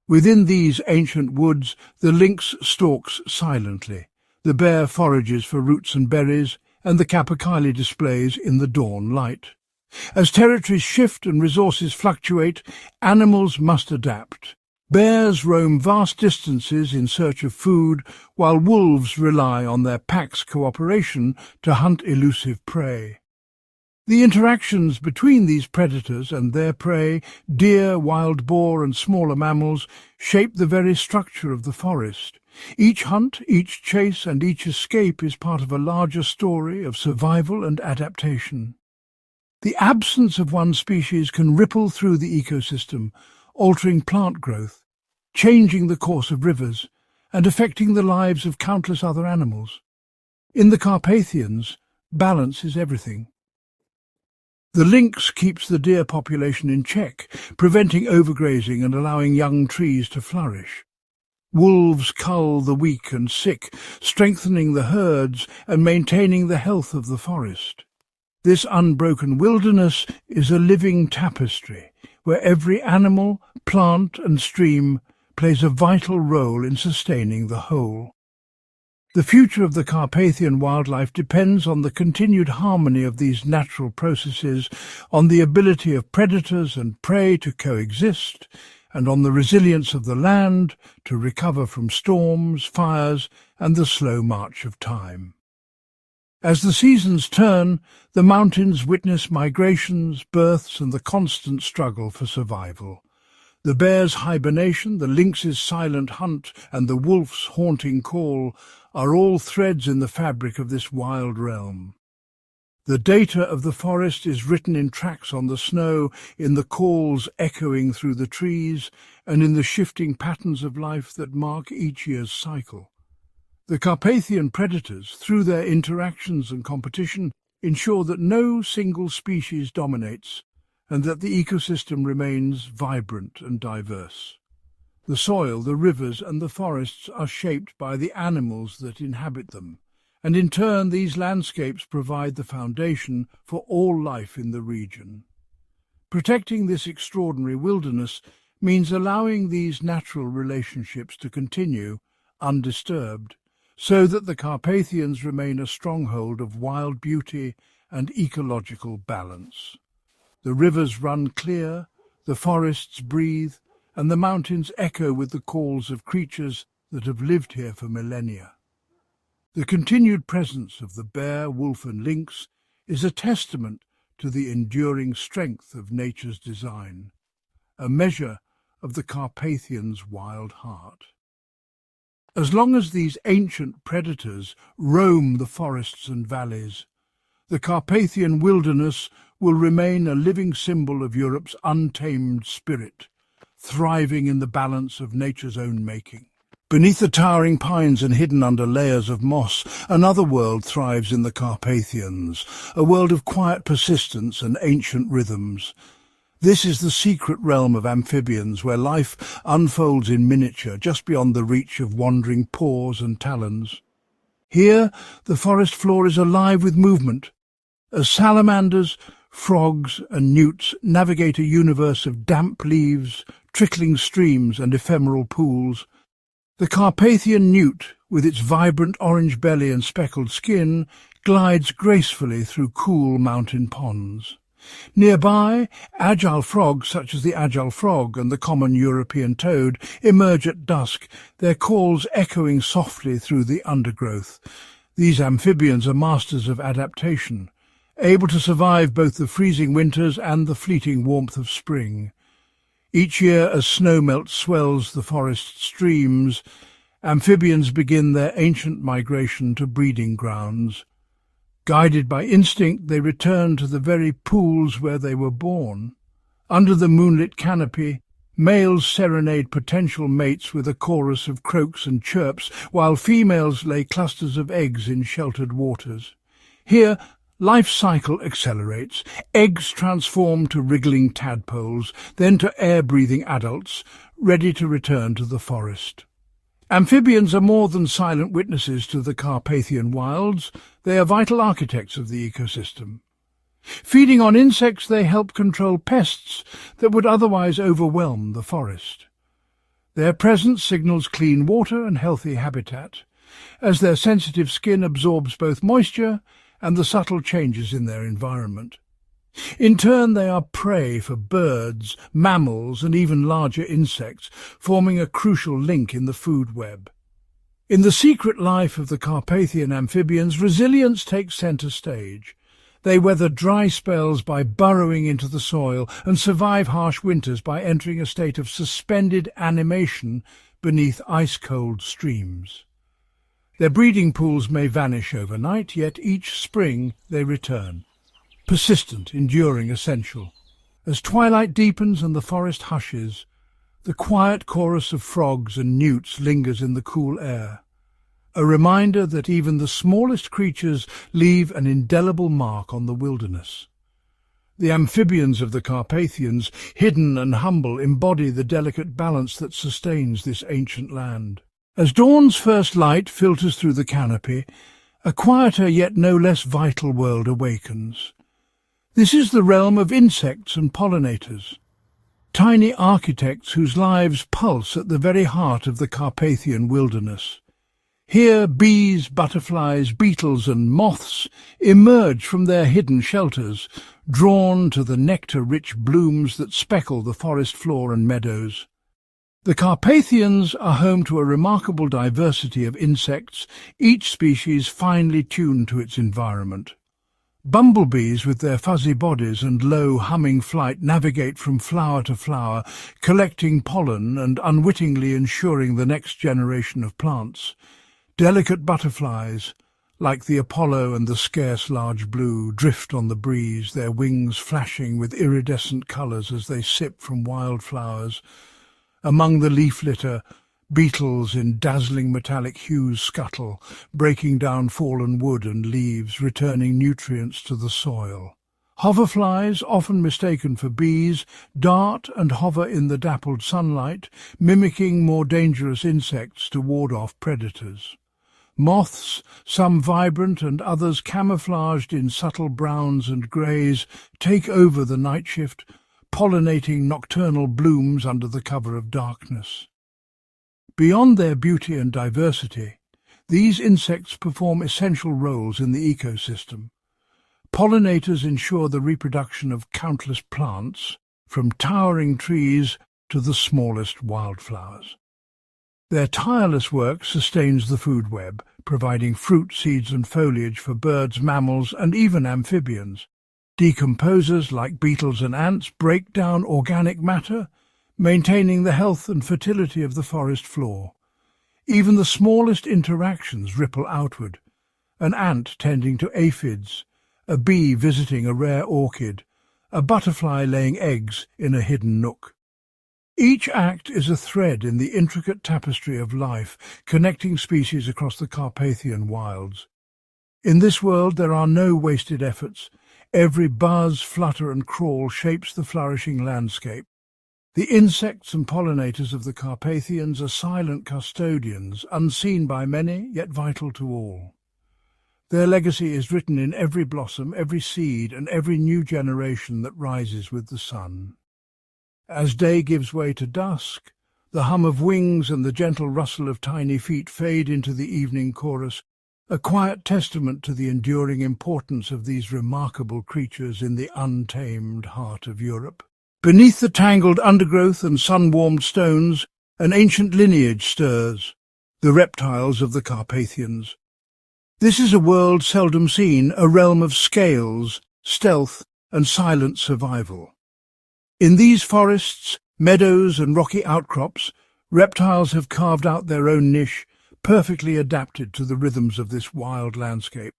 Within these ancient woods, the lynx stalks silently, the bear forages for roots and berries, and the capercaillie displays in the dawn light. As territories shift and resources fluctuate, animals must adapt. Bears roam vast distances in search of food, while wolves rely on their pack's cooperation to hunt elusive prey. The interactions between these predators and their prey, deer, wild boar and smaller mammals, shape the very structure of the forest. Each hunt, each chase and each escape is part of a larger story of survival and adaptation. The absence of one species can ripple through the ecosystem, altering plant growth, changing the course of rivers, and affecting the lives of countless other animals. In the Carpathians, balance is everything. The lynx keeps the deer population in check, preventing overgrazing and allowing young trees to flourish. Wolves cull the weak and sick, strengthening the herds and maintaining the health of the forest. This unbroken wilderness is a living tapestry, where every animal, plant and stream plays a vital role in sustaining the whole. The future of the Carpathian wildlife depends on the continued harmony of these natural processes, on the ability of predators and prey to coexist, and on the resilience of the land to recover from storms, fires, and the slow march of time. As the seasons turn, the mountains witness migrations, births, and the constant struggle for survival. The bear's hibernation, the lynx's silent hunt, and the wolf's haunting call are all threads in the fabric of this wild realm. The data of the forest is written in tracks on the snow, in the calls echoing through the trees, and in the shifting patterns of life that mark each year's cycle. The Carpathian predators, through their interactions and competition, ensure that no single species dominates, and that the ecosystem remains vibrant and diverse. The soil, the rivers and the forests are shaped by the animals that inhabit them, and in turn these landscapes provide the foundation for all life in the region. Protecting this extraordinary wilderness means allowing these natural relationships to continue undisturbed, so that the Carpathians remain a stronghold of wild beauty and ecological balance. The rivers run clear, the forests breathe, and the mountains echo with the calls of creatures that have lived here for millennia. The continued presence of the bear, wolf and lynx is a testament to the enduring strength of nature's design, a measure of the Carpathians' wild heart. As long as these ancient predators roam the forests and valleys, the Carpathian wilderness will remain a living symbol of Europe's untamed spirit, thriving in the balance of nature's own making. Beneath the towering pines and hidden under layers of moss, another world thrives in the Carpathians, a world of quiet persistence and ancient rhythms. This is the secret realm of amphibians, where life unfolds in miniature, just beyond the reach of wandering paws and talons. Here, the forest floor is alive with movement, as salamanders, frogs and newts navigate a universe of damp leaves, trickling streams and ephemeral pools. The Carpathian newt, with its vibrant orange belly and speckled skin, glides gracefully through cool mountain ponds. Nearby, agile frogs such as the agile frog and the common European toad emerge at dusk, their calls echoing softly through the undergrowth. These amphibians are masters of adaptation, able to survive both the freezing winters and the fleeting warmth of spring. Each year, as snowmelt swells the forest streams, amphibians begin their ancient migration to breeding grounds. Guided by instinct, they return to the very pools where they were born. Under the moonlit canopy, males serenade potential mates with a chorus of croaks and chirps, while females lay clusters of eggs in sheltered waters. Here, life cycle accelerates. Eggs transform to wriggling tadpoles, then to air-breathing adults, ready to return to the forest. Amphibians are more than silent witnesses to the Carpathian wilds. They are vital architects of the ecosystem. Feeding on insects, they help control pests that would otherwise overwhelm the forest. Their presence signals clean water and healthy habitat, as their sensitive skin absorbs both moisture and the subtle changes in their environment. In turn, they are prey for birds, mammals, and even larger insects, forming a crucial link in the food web. In the secret life of the Carpathian amphibians, resilience takes centre stage. They weather dry spells by burrowing into the soil and survive harsh winters by entering a state of suspended animation beneath ice-cold streams. Their breeding pools may vanish overnight, yet each spring they return. Persistent, enduring, essential. As twilight deepens and the forest hushes, the quiet chorus of frogs and newts lingers in the cool air, a reminder that even the smallest creatures leave an indelible mark on the wilderness. The amphibians of the Carpathians, hidden and humble, embody the delicate balance that sustains this ancient land. As dawn's first light filters through the canopy, a quieter yet no less vital world awakens. This is the realm of insects and pollinators, tiny architects whose lives pulse at the very heart of the Carpathian wilderness. Here bees, butterflies, beetles and moths emerge from their hidden shelters, drawn to the nectar-rich blooms that speckle the forest floor and meadows. The Carpathians are home to a remarkable diversity of insects, each species finely tuned to its environment. Bumblebees with their fuzzy bodies and low humming flight navigate from flower to flower, collecting pollen and unwittingly ensuring the next generation of plants. Delicate butterflies, like the Apollo and the scarce large blue, drift on the breeze, their wings flashing with iridescent colours as they sip from wildflowers. Among the leaf litter, beetles in dazzling metallic hues scuttle, breaking down fallen wood and leaves, returning nutrients to the soil. Hoverflies, often mistaken for bees, dart and hover in the dappled sunlight, mimicking more dangerous insects to ward off predators. Moths, some vibrant and others camouflaged in subtle browns and greys, take over the night shift, pollinating nocturnal blooms under the cover of darkness. Beyond their beauty and diversity, these insects perform essential roles in the ecosystem. Pollinators ensure the reproduction of countless plants, from towering trees to the smallest wildflowers. Their tireless work sustains the food web, providing fruit, seeds and foliage for birds, mammals and even amphibians. Decomposers like beetles and ants break down organic matter, maintaining the health and fertility of the forest floor. Even the smallest interactions ripple outward, an ant tending to aphids, a bee visiting a rare orchid, a butterfly laying eggs in a hidden nook. Each act is a thread in the intricate tapestry of life, connecting species across the Carpathian wilds. In this world there are no wasted efforts. Every buzz, flutter and crawl shapes the flourishing landscape. The insects and pollinators of the Carpathians are silent custodians, unseen by many, yet vital to all. Their legacy is written in every blossom, every seed, and every new generation that rises with the sun. As day gives way to dusk, the hum of wings and the gentle rustle of tiny feet fade into the evening chorus, a quiet testament to the enduring importance of these remarkable creatures in the untamed heart of Europe. Beneath the tangled undergrowth and sun-warmed stones, an ancient lineage stirs, the reptiles of the Carpathians. This is a world seldom seen, a realm of scales, stealth, and silent survival. In these forests, Meadows and rocky outcrops, reptiles have carved out their own niche, perfectly adapted to the rhythms of this wild landscape.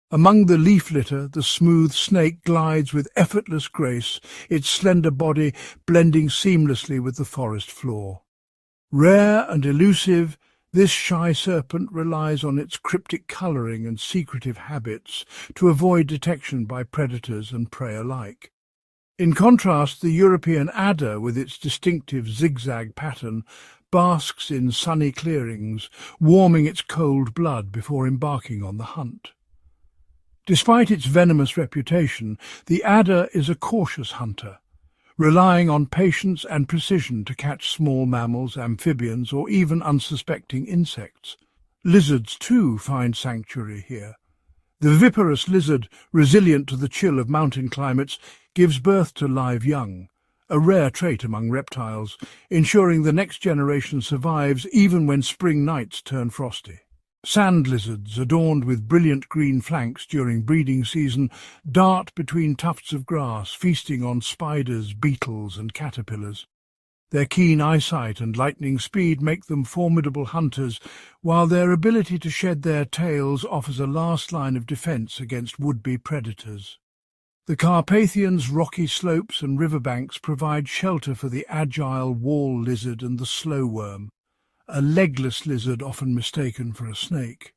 Among the leaf litter, the smooth snake glides with effortless grace, its slender body blending seamlessly with the forest floor. Rare and elusive, this shy serpent relies on its cryptic colouring and secretive habits to avoid detection by predators and prey alike. In contrast, the European adder, with its distinctive zigzag pattern, basks in sunny clearings, warming its cold blood before embarking on the hunt. Despite its venomous reputation, the adder is a cautious hunter, relying on patience and precision to catch small mammals, amphibians, or even unsuspecting insects. Lizards, too, find sanctuary here. The viperous lizard, resilient to the chill of mountain climates, gives birth to live young, a rare trait among reptiles, ensuring the next generation survives even when spring nights turn frosty. Sand lizards, adorned with brilliant green flanks during breeding season, dart between tufts of grass, feasting on spiders, beetles, and caterpillars. Their keen eyesight and lightning speed make them formidable hunters, while their ability to shed their tails offers a last line of defense against would-be predators. The Carpathians' rocky slopes and riverbanks provide shelter for the agile wall lizard and the slowworm, a legless lizard often mistaken for a snake.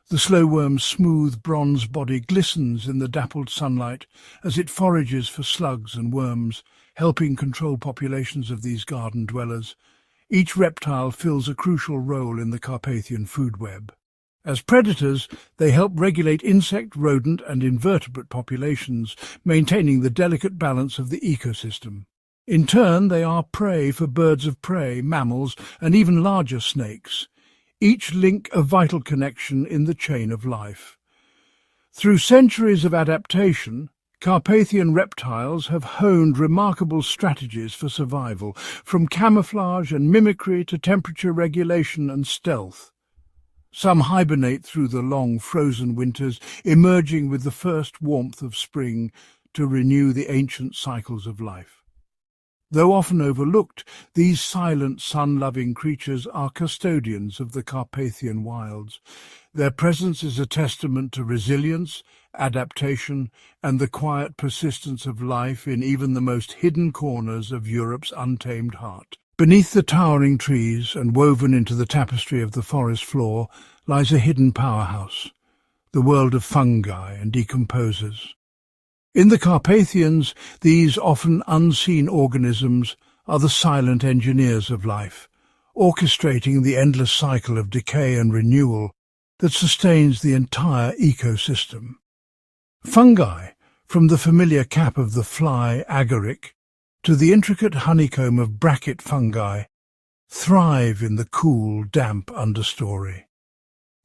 The slowworm's smooth bronze body glistens in the dappled sunlight as it forages for slugs and worms, helping control populations of these garden dwellers. Each reptile fills a crucial role in the Carpathian food web. As predators, they help regulate insect, rodent, and invertebrate populations, maintaining the delicate balance of the ecosystem. In turn, they are prey for birds of prey, mammals, and even larger snakes, each link a vital connection in the chain of life. Through centuries of adaptation, Carpathian reptiles have honed remarkable strategies for survival, from camouflage and mimicry to temperature regulation and stealth. Some hibernate through the long frozen winters, emerging with the first warmth of spring to renew the ancient cycles of life. Though often overlooked, these silent, sun-loving creatures are custodians of the Carpathian wilds. Their presence is a testament to resilience, adaptation, and the quiet persistence of life in even the most hidden corners of Europe's untamed heart. Beneath the towering trees and woven into the tapestry of the forest floor lies a hidden powerhouse, the world of fungi and decomposers. In the Carpathians, these often unseen organisms are the silent engineers of life, orchestrating the endless cycle of decay and renewal that sustains the entire ecosystem. Fungi, from the familiar cap of the fly agaric to the intricate honeycomb of bracket fungi, thrive in the cool, damp understory.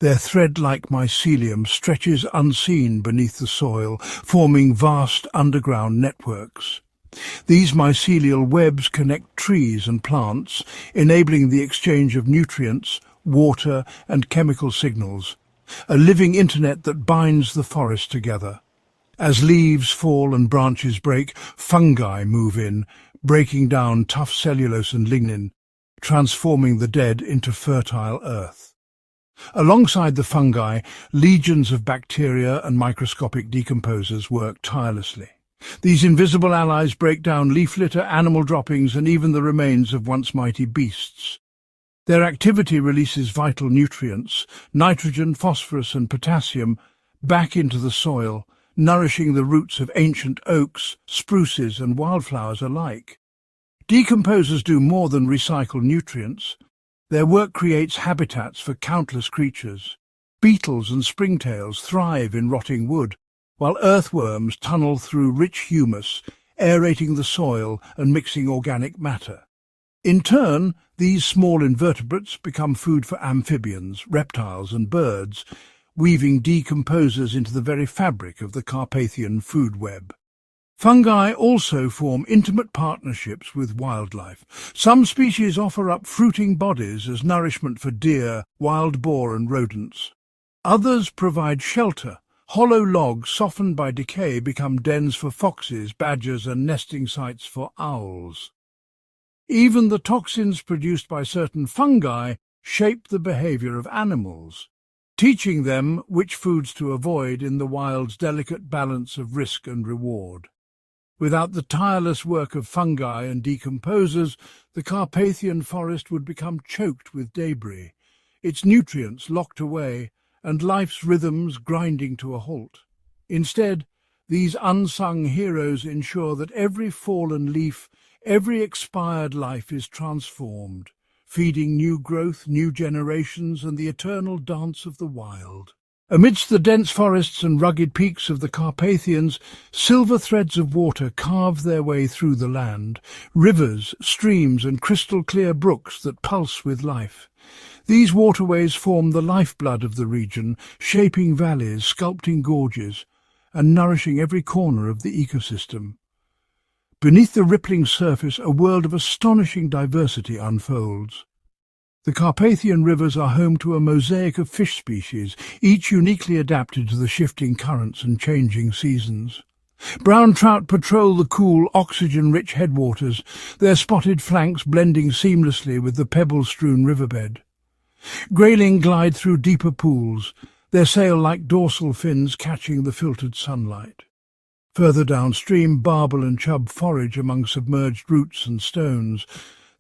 Their thread-like mycelium stretches unseen beneath the soil, forming vast underground networks. These mycelial webs connect trees and plants, enabling the exchange of nutrients, water, and chemical signals, a living internet that binds the forest together. As leaves fall and branches break, fungi move in, breaking down tough cellulose and lignin, transforming the dead into fertile earth. Alongside the fungi, legions of bacteria and microscopic decomposers work tirelessly. These invisible allies break down leaf litter, animal droppings, and even the remains of once mighty beasts. Their activity releases vital nutrients, nitrogen, phosphorus, and potassium, back into the soil, nourishing the roots of ancient oaks, spruces, and wildflowers alike. Decomposers do more than recycle nutrients. Their work creates habitats for countless creatures. Beetles and springtails thrive in rotting wood, while earthworms tunnel through rich humus, aerating the soil and mixing organic matter. In turn, these small invertebrates become food for amphibians, reptiles, and birds, weaving decomposers into the very fabric of the Carpathian food web. Fungi also form intimate partnerships with wildlife. Some species offer up fruiting bodies as nourishment for deer, wild boar, and rodents. Others provide shelter. Hollow logs softened by decay become dens for foxes, badgers, and nesting sites for owls. Even the toxins produced by certain fungi shape the behavior of animals, teaching them which foods to avoid in the wild's delicate balance of risk and reward. Without the tireless work of fungi and decomposers, the Carpathian forest would become choked with debris, its nutrients locked away, and life's rhythms grinding to a halt. Instead, these unsung heroes ensure that every fallen leaf, every expired life is transformed, feeding new growth, new generations, and the eternal dance of the wild. Amidst the dense forests and rugged peaks of the Carpathians, silver threads of water carve their way through the land, rivers, streams, and crystal-clear brooks that pulse with life. These waterways form the lifeblood of the region, shaping valleys, sculpting gorges, and nourishing every corner of the ecosystem. Beneath the rippling surface, a world of astonishing diversity unfolds. The Carpathian rivers are home to a mosaic of fish species, each uniquely adapted to the shifting currents and changing seasons. Brown trout patrol the cool, oxygen-rich headwaters, their spotted flanks blending seamlessly with the pebble-strewn riverbed. Grayling glide through deeper pools, their sail-like dorsal fins catching the filtered sunlight. Further downstream, barbel and chub forage among submerged roots and stones,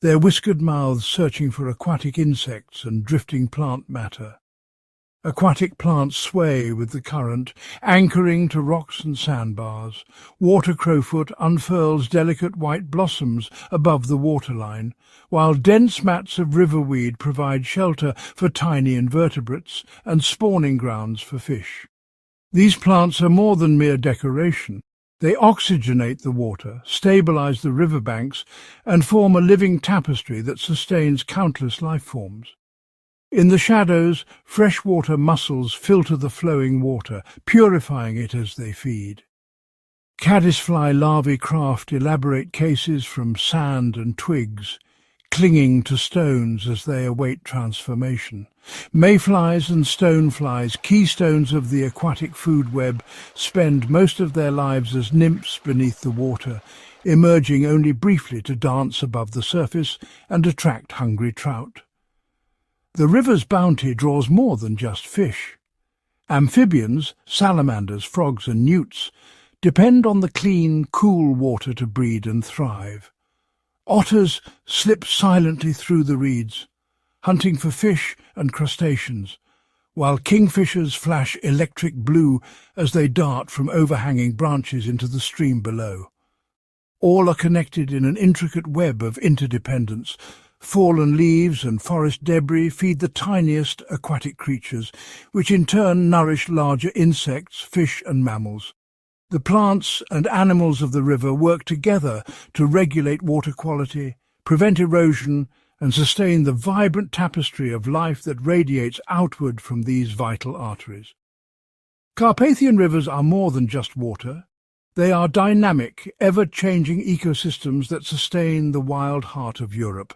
their whiskered mouths searching for aquatic insects and drifting plant matter. Aquatic plants sway with the current, anchoring to rocks and sandbars. Water crowfoot unfurls delicate white blossoms above the waterline, while dense mats of riverweed provide shelter for tiny invertebrates and spawning grounds for fish. These plants are more than mere decoration. They oxygenate the water, stabilize the riverbanks, and form a living tapestry that sustains countless life forms. In the shadows, freshwater mussels filter the flowing water, purifying it as they feed. Caddisfly larvae craft elaborate cases from sand and twigs, clinging to stones as they await transformation. Mayflies and stoneflies, keystones of the aquatic food web, spend most of their lives as nymphs beneath the water, emerging only briefly to dance above the surface and attract hungry trout. The river's bounty draws more than just fish. Amphibians, salamanders, frogs and newts depend on the clean, cool water to breed and thrive. Otters slip silently through the reeds, hunting for fish and crustaceans, while kingfishers flash electric blue as they dart from overhanging branches into the stream below. All are connected in an intricate web of interdependence. Fallen leaves and forest debris feed the tiniest aquatic creatures, which in turn nourish larger insects, fish and mammals. The plants and animals of the river work together to regulate water quality, prevent erosion, and sustain the vibrant tapestry of life that radiates outward from these vital arteries. Carpathian rivers are more than just water. They are dynamic, ever-changing ecosystems that sustain the wild heart of Europe.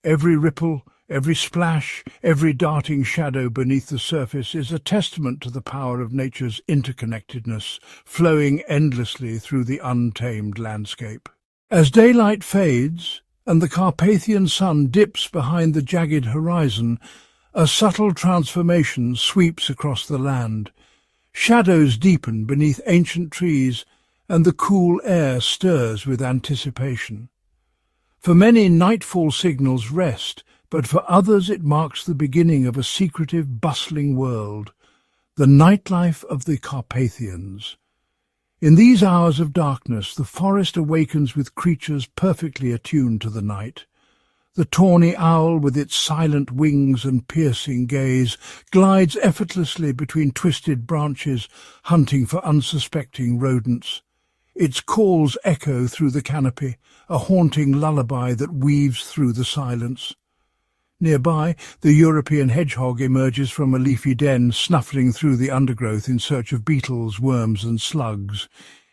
Every ripple, every splash, every darting shadow beneath the surface is a testament to the power of nature's interconnectedness, flowing endlessly through the untamed landscape. As daylight fades and the Carpathian sun dips behind the jagged horizon, a subtle transformation sweeps across the land. Shadows deepen beneath ancient trees, and the cool air stirs with anticipation. For many, nightfall signals rest, but for others it marks the beginning of a secretive, bustling world, the nightlife of the Carpathians. In these hours of darkness, the forest awakens with creatures perfectly attuned to the night. The tawny owl, with its silent wings and piercing gaze, glides effortlessly between twisted branches, hunting for unsuspecting rodents. Its calls echo through the canopy, a haunting lullaby that weaves through the silence. Nearby, the European hedgehog emerges from a leafy den, snuffling through the undergrowth in search of beetles, worms and slugs.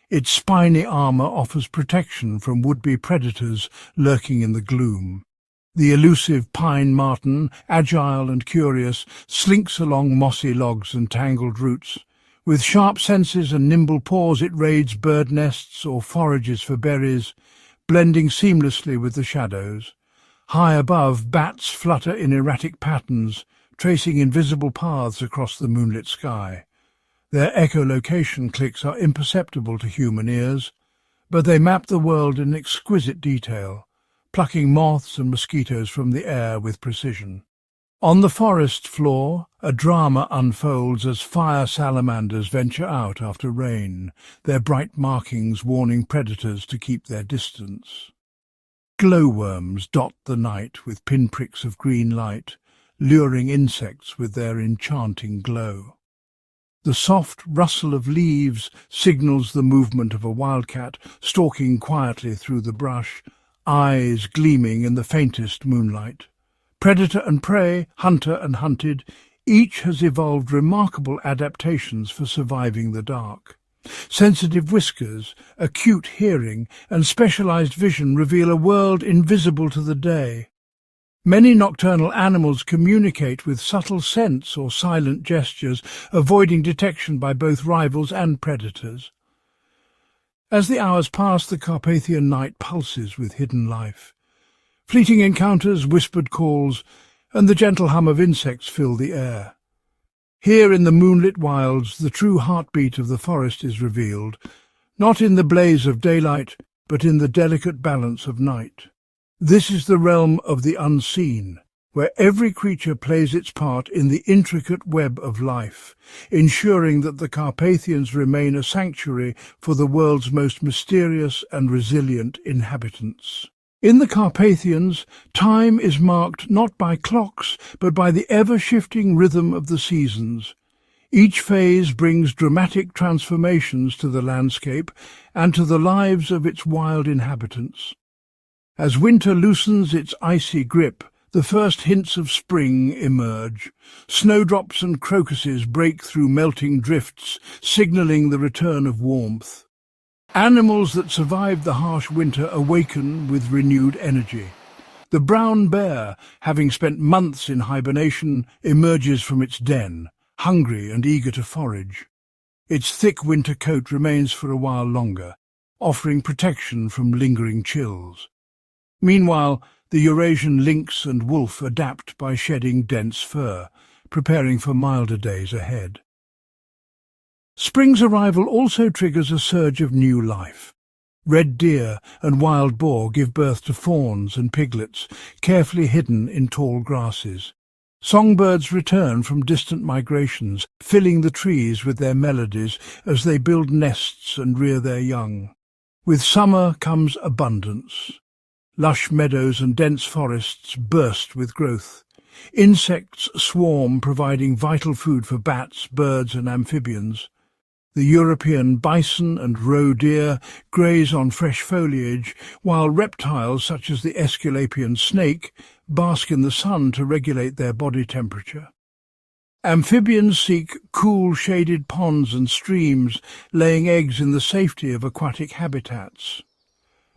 Its spiny armour offers protection from would-be predators lurking in the gloom. The elusive pine marten, agile and curious, slinks along mossy logs and tangled roots. With sharp senses and nimble paws it raids bird nests or forages for berries, blending seamlessly with the shadows. High above, bats flutter in erratic patterns, tracing invisible paths across the moonlit sky. Their echolocation clicks are imperceptible to human ears, but they map the world in exquisite detail, plucking moths and mosquitoes from the air with precision. On the forest floor, a drama unfolds as fire salamanders venture out after rain, their bright markings warning predators to keep their distance. Glowworms dot the night with pinpricks of green light, luring insects with their enchanting glow. The soft rustle of leaves signals the movement of a wildcat stalking quietly through the brush, eyes gleaming in the faintest moonlight. Predator and prey, hunter and hunted, each has evolved remarkable adaptations for surviving the dark. Sensitive whiskers, acute hearing, and specialized vision reveal a world invisible to the day. Many nocturnal animals communicate with subtle scents or silent gestures, avoiding detection by both rivals and predators. As the hours pass, the Carpathian night pulses with hidden life. Fleeting encounters, whispered calls, and the gentle hum of insects fill the air. Here in the moonlit wilds, the true heartbeat of the forest is revealed, not in the blaze of daylight, but in the delicate balance of night. This is the realm of the unseen, where every creature plays its part in the intricate web of life, ensuring that the Carpathians remain a sanctuary for the world's most mysterious and resilient inhabitants. In the Carpathians, time is marked not by clocks, but by the ever-shifting rhythm of the seasons. Each phase brings dramatic transformations to the landscape and to the lives of its wild inhabitants. As winter loosens its icy grip, the first hints of spring emerge. Snowdrops and crocuses break through melting drifts, signalling the return of warmth. Animals that survived the harsh winter awaken with renewed energy. The brown bear, having spent months in hibernation, emerges from its den, hungry and eager to forage. Its thick winter coat remains for a while longer, offering protection from lingering chills. Meanwhile, the Eurasian lynx and wolf adapt by shedding dense fur, preparing for milder days ahead. Spring's arrival also triggers a surge of new life. Red deer and wild boar give birth to fawns and piglets, carefully hidden in tall grasses. Songbirds return from distant migrations, filling the trees with their melodies as they build nests and rear their young. With summer comes abundance. Lush meadows and dense forests burst with growth. Insects swarm, providing vital food for bats, birds and amphibians. The European bison and roe deer graze on fresh foliage, while reptiles such as the Aesculapian snake bask in the sun to regulate their body temperature. Amphibians seek cool, shaded ponds and streams, laying eggs in the safety of aquatic habitats.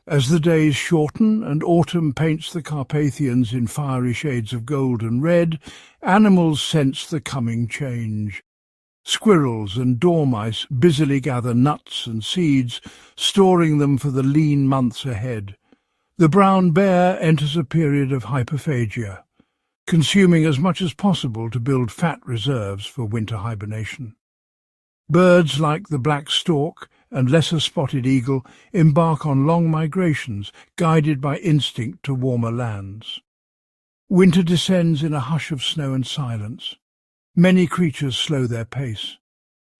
As the days shorten and autumn paints the Carpathians in fiery shades of gold and red, animals sense the coming change. Squirrels and dormice busily gather nuts and seeds, storing them for the lean months ahead. The brown bear enters a period of hyperphagia, consuming as much as possible to build fat reserves for winter hibernation. Birds like the black stork and lesser-spotted eagle embark on long migrations, guided by instinct to warmer lands. Winter descends in a hush of snow and silence. Many creatures slow their pace.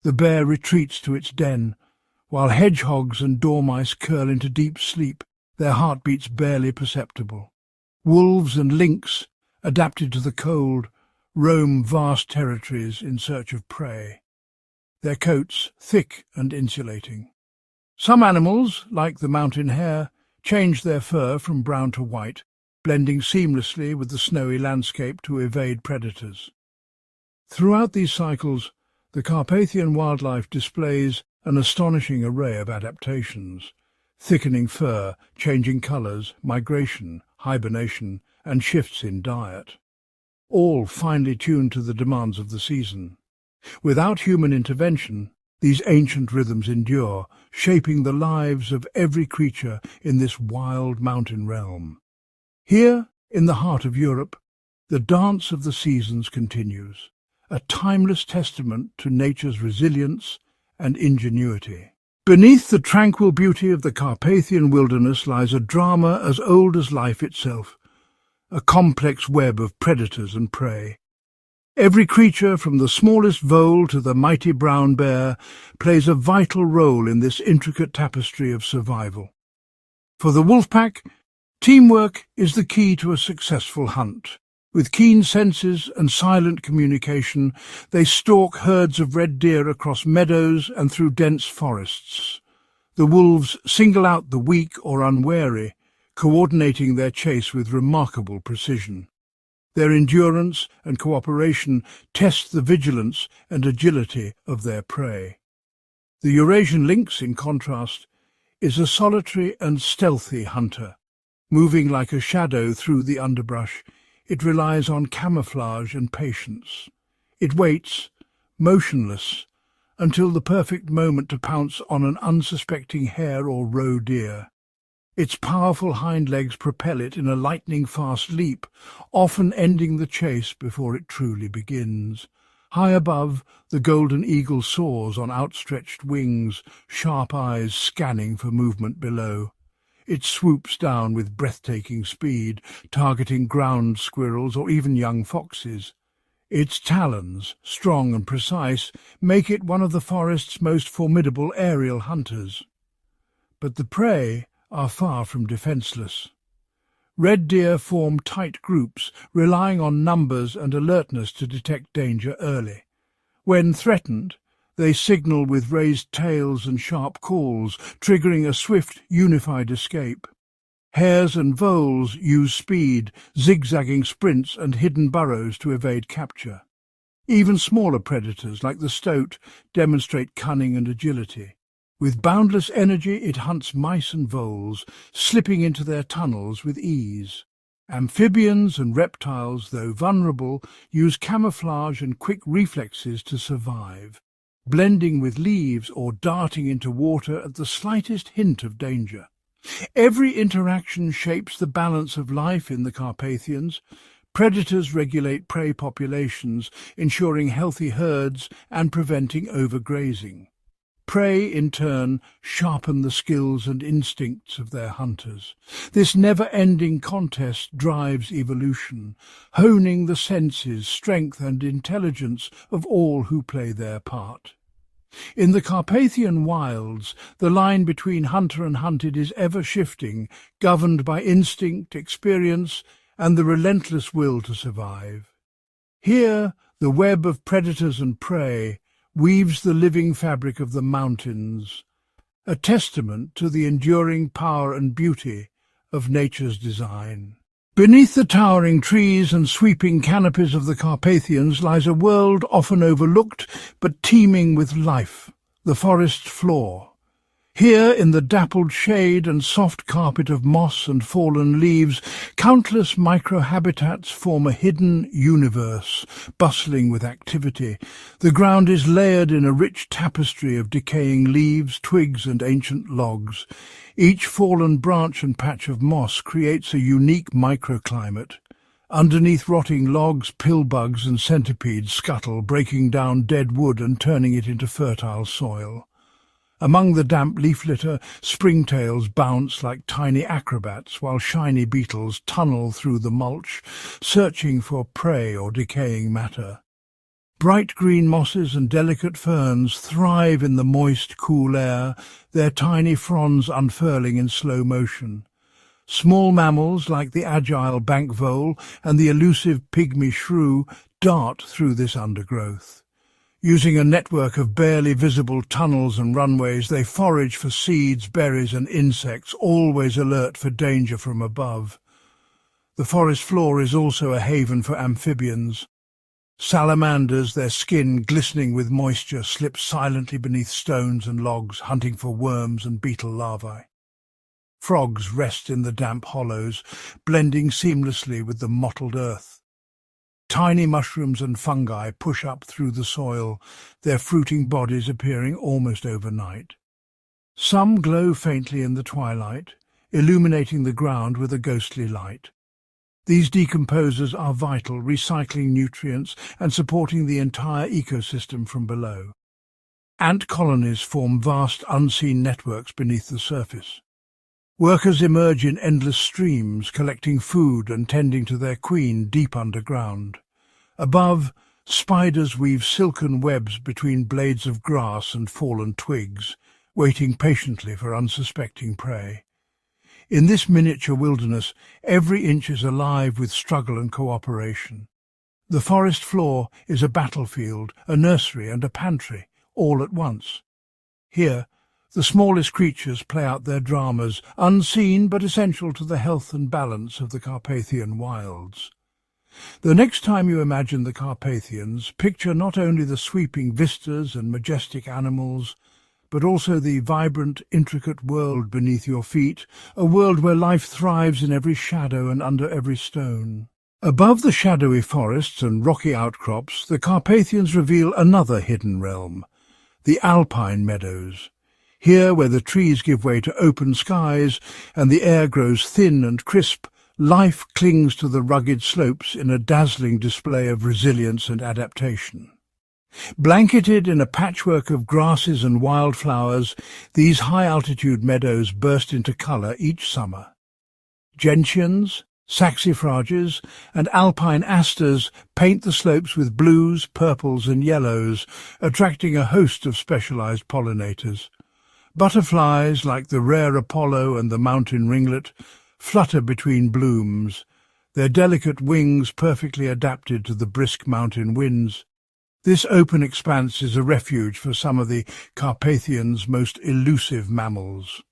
The bear retreats to its den, while hedgehogs and dormice curl into deep sleep, their heartbeats barely perceptible. Wolves and lynx, adapted to the cold, roam vast territories in search of prey, their coats thick and insulating. Some animals, like the mountain hare, change their fur from brown to white, blending seamlessly with the snowy landscape to evade predators. Throughout these cycles, the Carpathian wildlife displays an astonishing array of adaptations: thickening fur, changing colours, migration, hibernation, and shifts in diet, all finely tuned to the demands of the season. Without human intervention, these ancient rhythms endure, shaping the lives of every creature in this wild mountain realm. Here, In the heart of Europe, the dance of the seasons continues, a timeless testament to nature's resilience and ingenuity. Beneath the tranquil beauty of the Carpathian wilderness lies a drama as old as life itself, a complex web of predators and prey. Every creature, from the smallest vole to the mighty brown bear, plays a vital role in this intricate tapestry of survival. For the wolfpack, teamwork is the key to a successful hunt. With keen senses and silent communication, they stalk herds of red deer across meadows and through dense forests. The wolves single out the weak or unwary, coordinating their chase with remarkable precision. Their endurance and cooperation test the vigilance and agility of their prey. The Eurasian lynx, in contrast, is a solitary and stealthy hunter. Moving like a shadow through the underbrush, it relies on camouflage and patience. It waits, motionless, until the perfect moment to pounce on an unsuspecting hare or roe deer. Its powerful hind legs propel it in a lightning-fast leap, often ending the chase before it truly begins. High above, the golden eagle soars on outstretched wings, sharp eyes scanning for movement below. It swoops down with breathtaking speed, targeting ground squirrels or even young foxes. Its talons, strong and precise, make it one of the forest's most formidable aerial hunters. But the prey are far from defenseless. Red deer form tight groups, relying on numbers and alertness to detect danger early. When threatened, they signal with raised tails and sharp calls, triggering a swift, unified escape. Hares and voles use speed, zigzagging sprints and hidden burrows to evade capture. Even smaller predators, like the stoat, demonstrate cunning and agility. With boundless energy, it hunts mice and voles, slipping into their tunnels with ease. Amphibians and reptiles, though vulnerable, use camouflage and quick reflexes to survive, blending with leaves or darting into water at the slightest hint of danger. Every interaction shapes the balance of life in the Carpathians. Predators regulate prey populations, ensuring healthy herds and preventing overgrazing. Prey, in turn, sharpen the skills and instincts of their hunters. This never-ending contest drives evolution, honing the senses, strength and intelligence of all who play their part. In the Carpathian wilds, the line between hunter and hunted is ever-shifting, governed by instinct, experience, and the relentless will to survive. Here, the web of predators and prey weaves the living fabric of the mountains, a testament to the enduring power and beauty of nature's design. Beneath the towering trees and sweeping canopies of the Carpathians lies a world often overlooked but teeming with life, the forest floor. Here, in the dappled shade and soft carpet of moss and fallen leaves, countless microhabitats form a hidden universe, bustling with activity. The ground is layered in a rich tapestry of decaying leaves, twigs and ancient logs. Each fallen branch and patch of moss creates a unique microclimate. Underneath rotting logs, pillbugs and centipedes scuttle, breaking down dead wood and turning it into fertile soil. Among the damp leaf litter, springtails bounce like tiny acrobats, while shiny beetles tunnel through the mulch, searching for prey or decaying matter. Bright green mosses and delicate ferns thrive in the moist, cool air, their tiny fronds unfurling in slow motion. Small mammals, like the agile bank vole and the elusive pygmy shrew, dart through this undergrowth. Using a network of barely visible tunnels and runways, they forage for seeds, berries and insects, always alert for danger from above. The forest floor is also a haven for amphibians. Salamanders, their skin glistening with moisture, slip silently beneath stones and logs, hunting for worms and beetle larvae. Frogs rest in the damp hollows, blending seamlessly with the mottled earth. Tiny mushrooms and fungi push up through the soil, their fruiting bodies appearing almost overnight. Some glow faintly in the twilight, illuminating the ground with a ghostly light. These decomposers are vital, recycling nutrients and supporting the entire ecosystem from below. Ant colonies form vast, unseen networks beneath the surface. Workers emerge in endless streams, collecting food and tending to their queen deep underground. Above, spiders weave silken webs between blades of grass and fallen twigs, waiting patiently for unsuspecting prey. In this miniature wilderness, every inch is alive with struggle and cooperation. The forest floor is a battlefield, a nursery and a pantry, all at once. Here, the smallest creatures play out their dramas, unseen but essential to the health and balance of the Carpathian wilds. The next time you imagine the Carpathians, picture not only the sweeping vistas and majestic animals, but also the vibrant, intricate world beneath your feet, a world where life thrives in every shadow and under every stone. Above the shadowy forests and rocky outcrops, the Carpathians reveal another hidden realm, the Alpine Meadows. Here, where the trees give way to open skies and the air grows thin and crisp, life clings to the rugged slopes in a dazzling display of resilience and adaptation. Blanketed in a patchwork of grasses and wildflowers, these high-altitude meadows burst into colour each summer. Gentians, saxifrages, and alpine asters paint the slopes with blues, purples and yellows, attracting a host of specialised pollinators. Butterflies, like the rare Apollo and the mountain ringlet, flutter between blooms, their delicate wings perfectly adapted to the brisk mountain winds. This open expanse is a refuge for some of the Carpathians' most elusive mammals.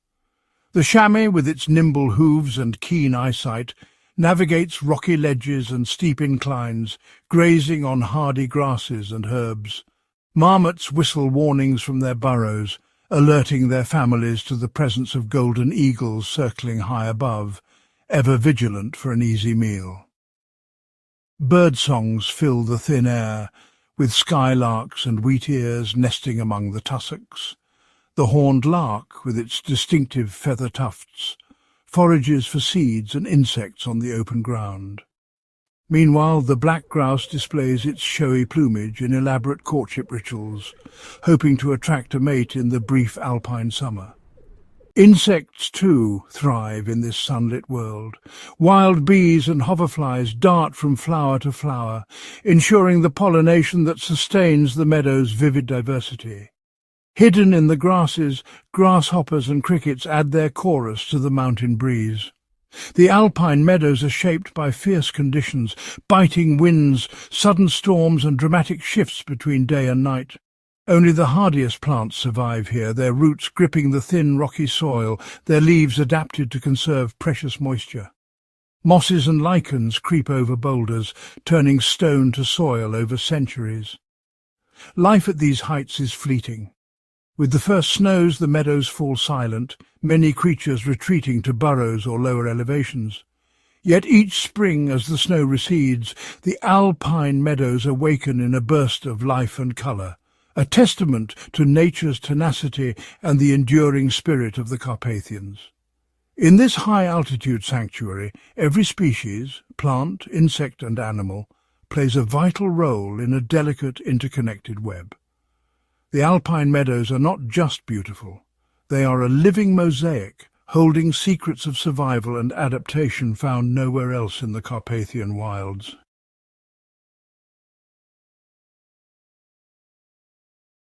The chamois, with its nimble hooves and keen eyesight, navigates rocky ledges and steep inclines, grazing on hardy grasses and herbs. Marmots whistle warnings from their burrows, alerting their families to the presence of golden eagles circling high above, ever vigilant for an easy meal. Birdsongs fill the thin air, with skylarks and wheatears nesting among the tussocks. The horned lark, with its distinctive feather tufts, forages for seeds and insects on the open ground. Meanwhile, the black grouse displays its showy plumage in elaborate courtship rituals, hoping to attract a mate in the brief alpine summer. Insects, too, thrive in this sunlit world. Wild bees and hoverflies dart from flower to flower, ensuring the pollination that sustains the meadow's vivid diversity. Hidden in the grasses, grasshoppers and crickets add their chorus to the mountain breeze. The alpine meadows are shaped by fierce conditions, biting winds, sudden storms and dramatic shifts between day and night. Only the hardiest plants survive here, their roots gripping the thin rocky soil, their leaves adapted to conserve precious moisture. Mosses and lichens creep over boulders, turning stone to soil over centuries. Life at these heights is fleeting. With the first snows, the meadows fall silent, many creatures retreating to burrows or lower elevations. Yet each spring, as the snow recedes, the alpine meadows awaken in a burst of life and colour, a testament to nature's tenacity and the enduring spirit of the Carpathians. In this high-altitude sanctuary, every species, plant, insect and animal, plays a vital role in a delicate, interconnected web. The alpine meadows are not just beautiful. They are a living mosaic, holding secrets of survival and adaptation found nowhere else in the Carpathian wilds.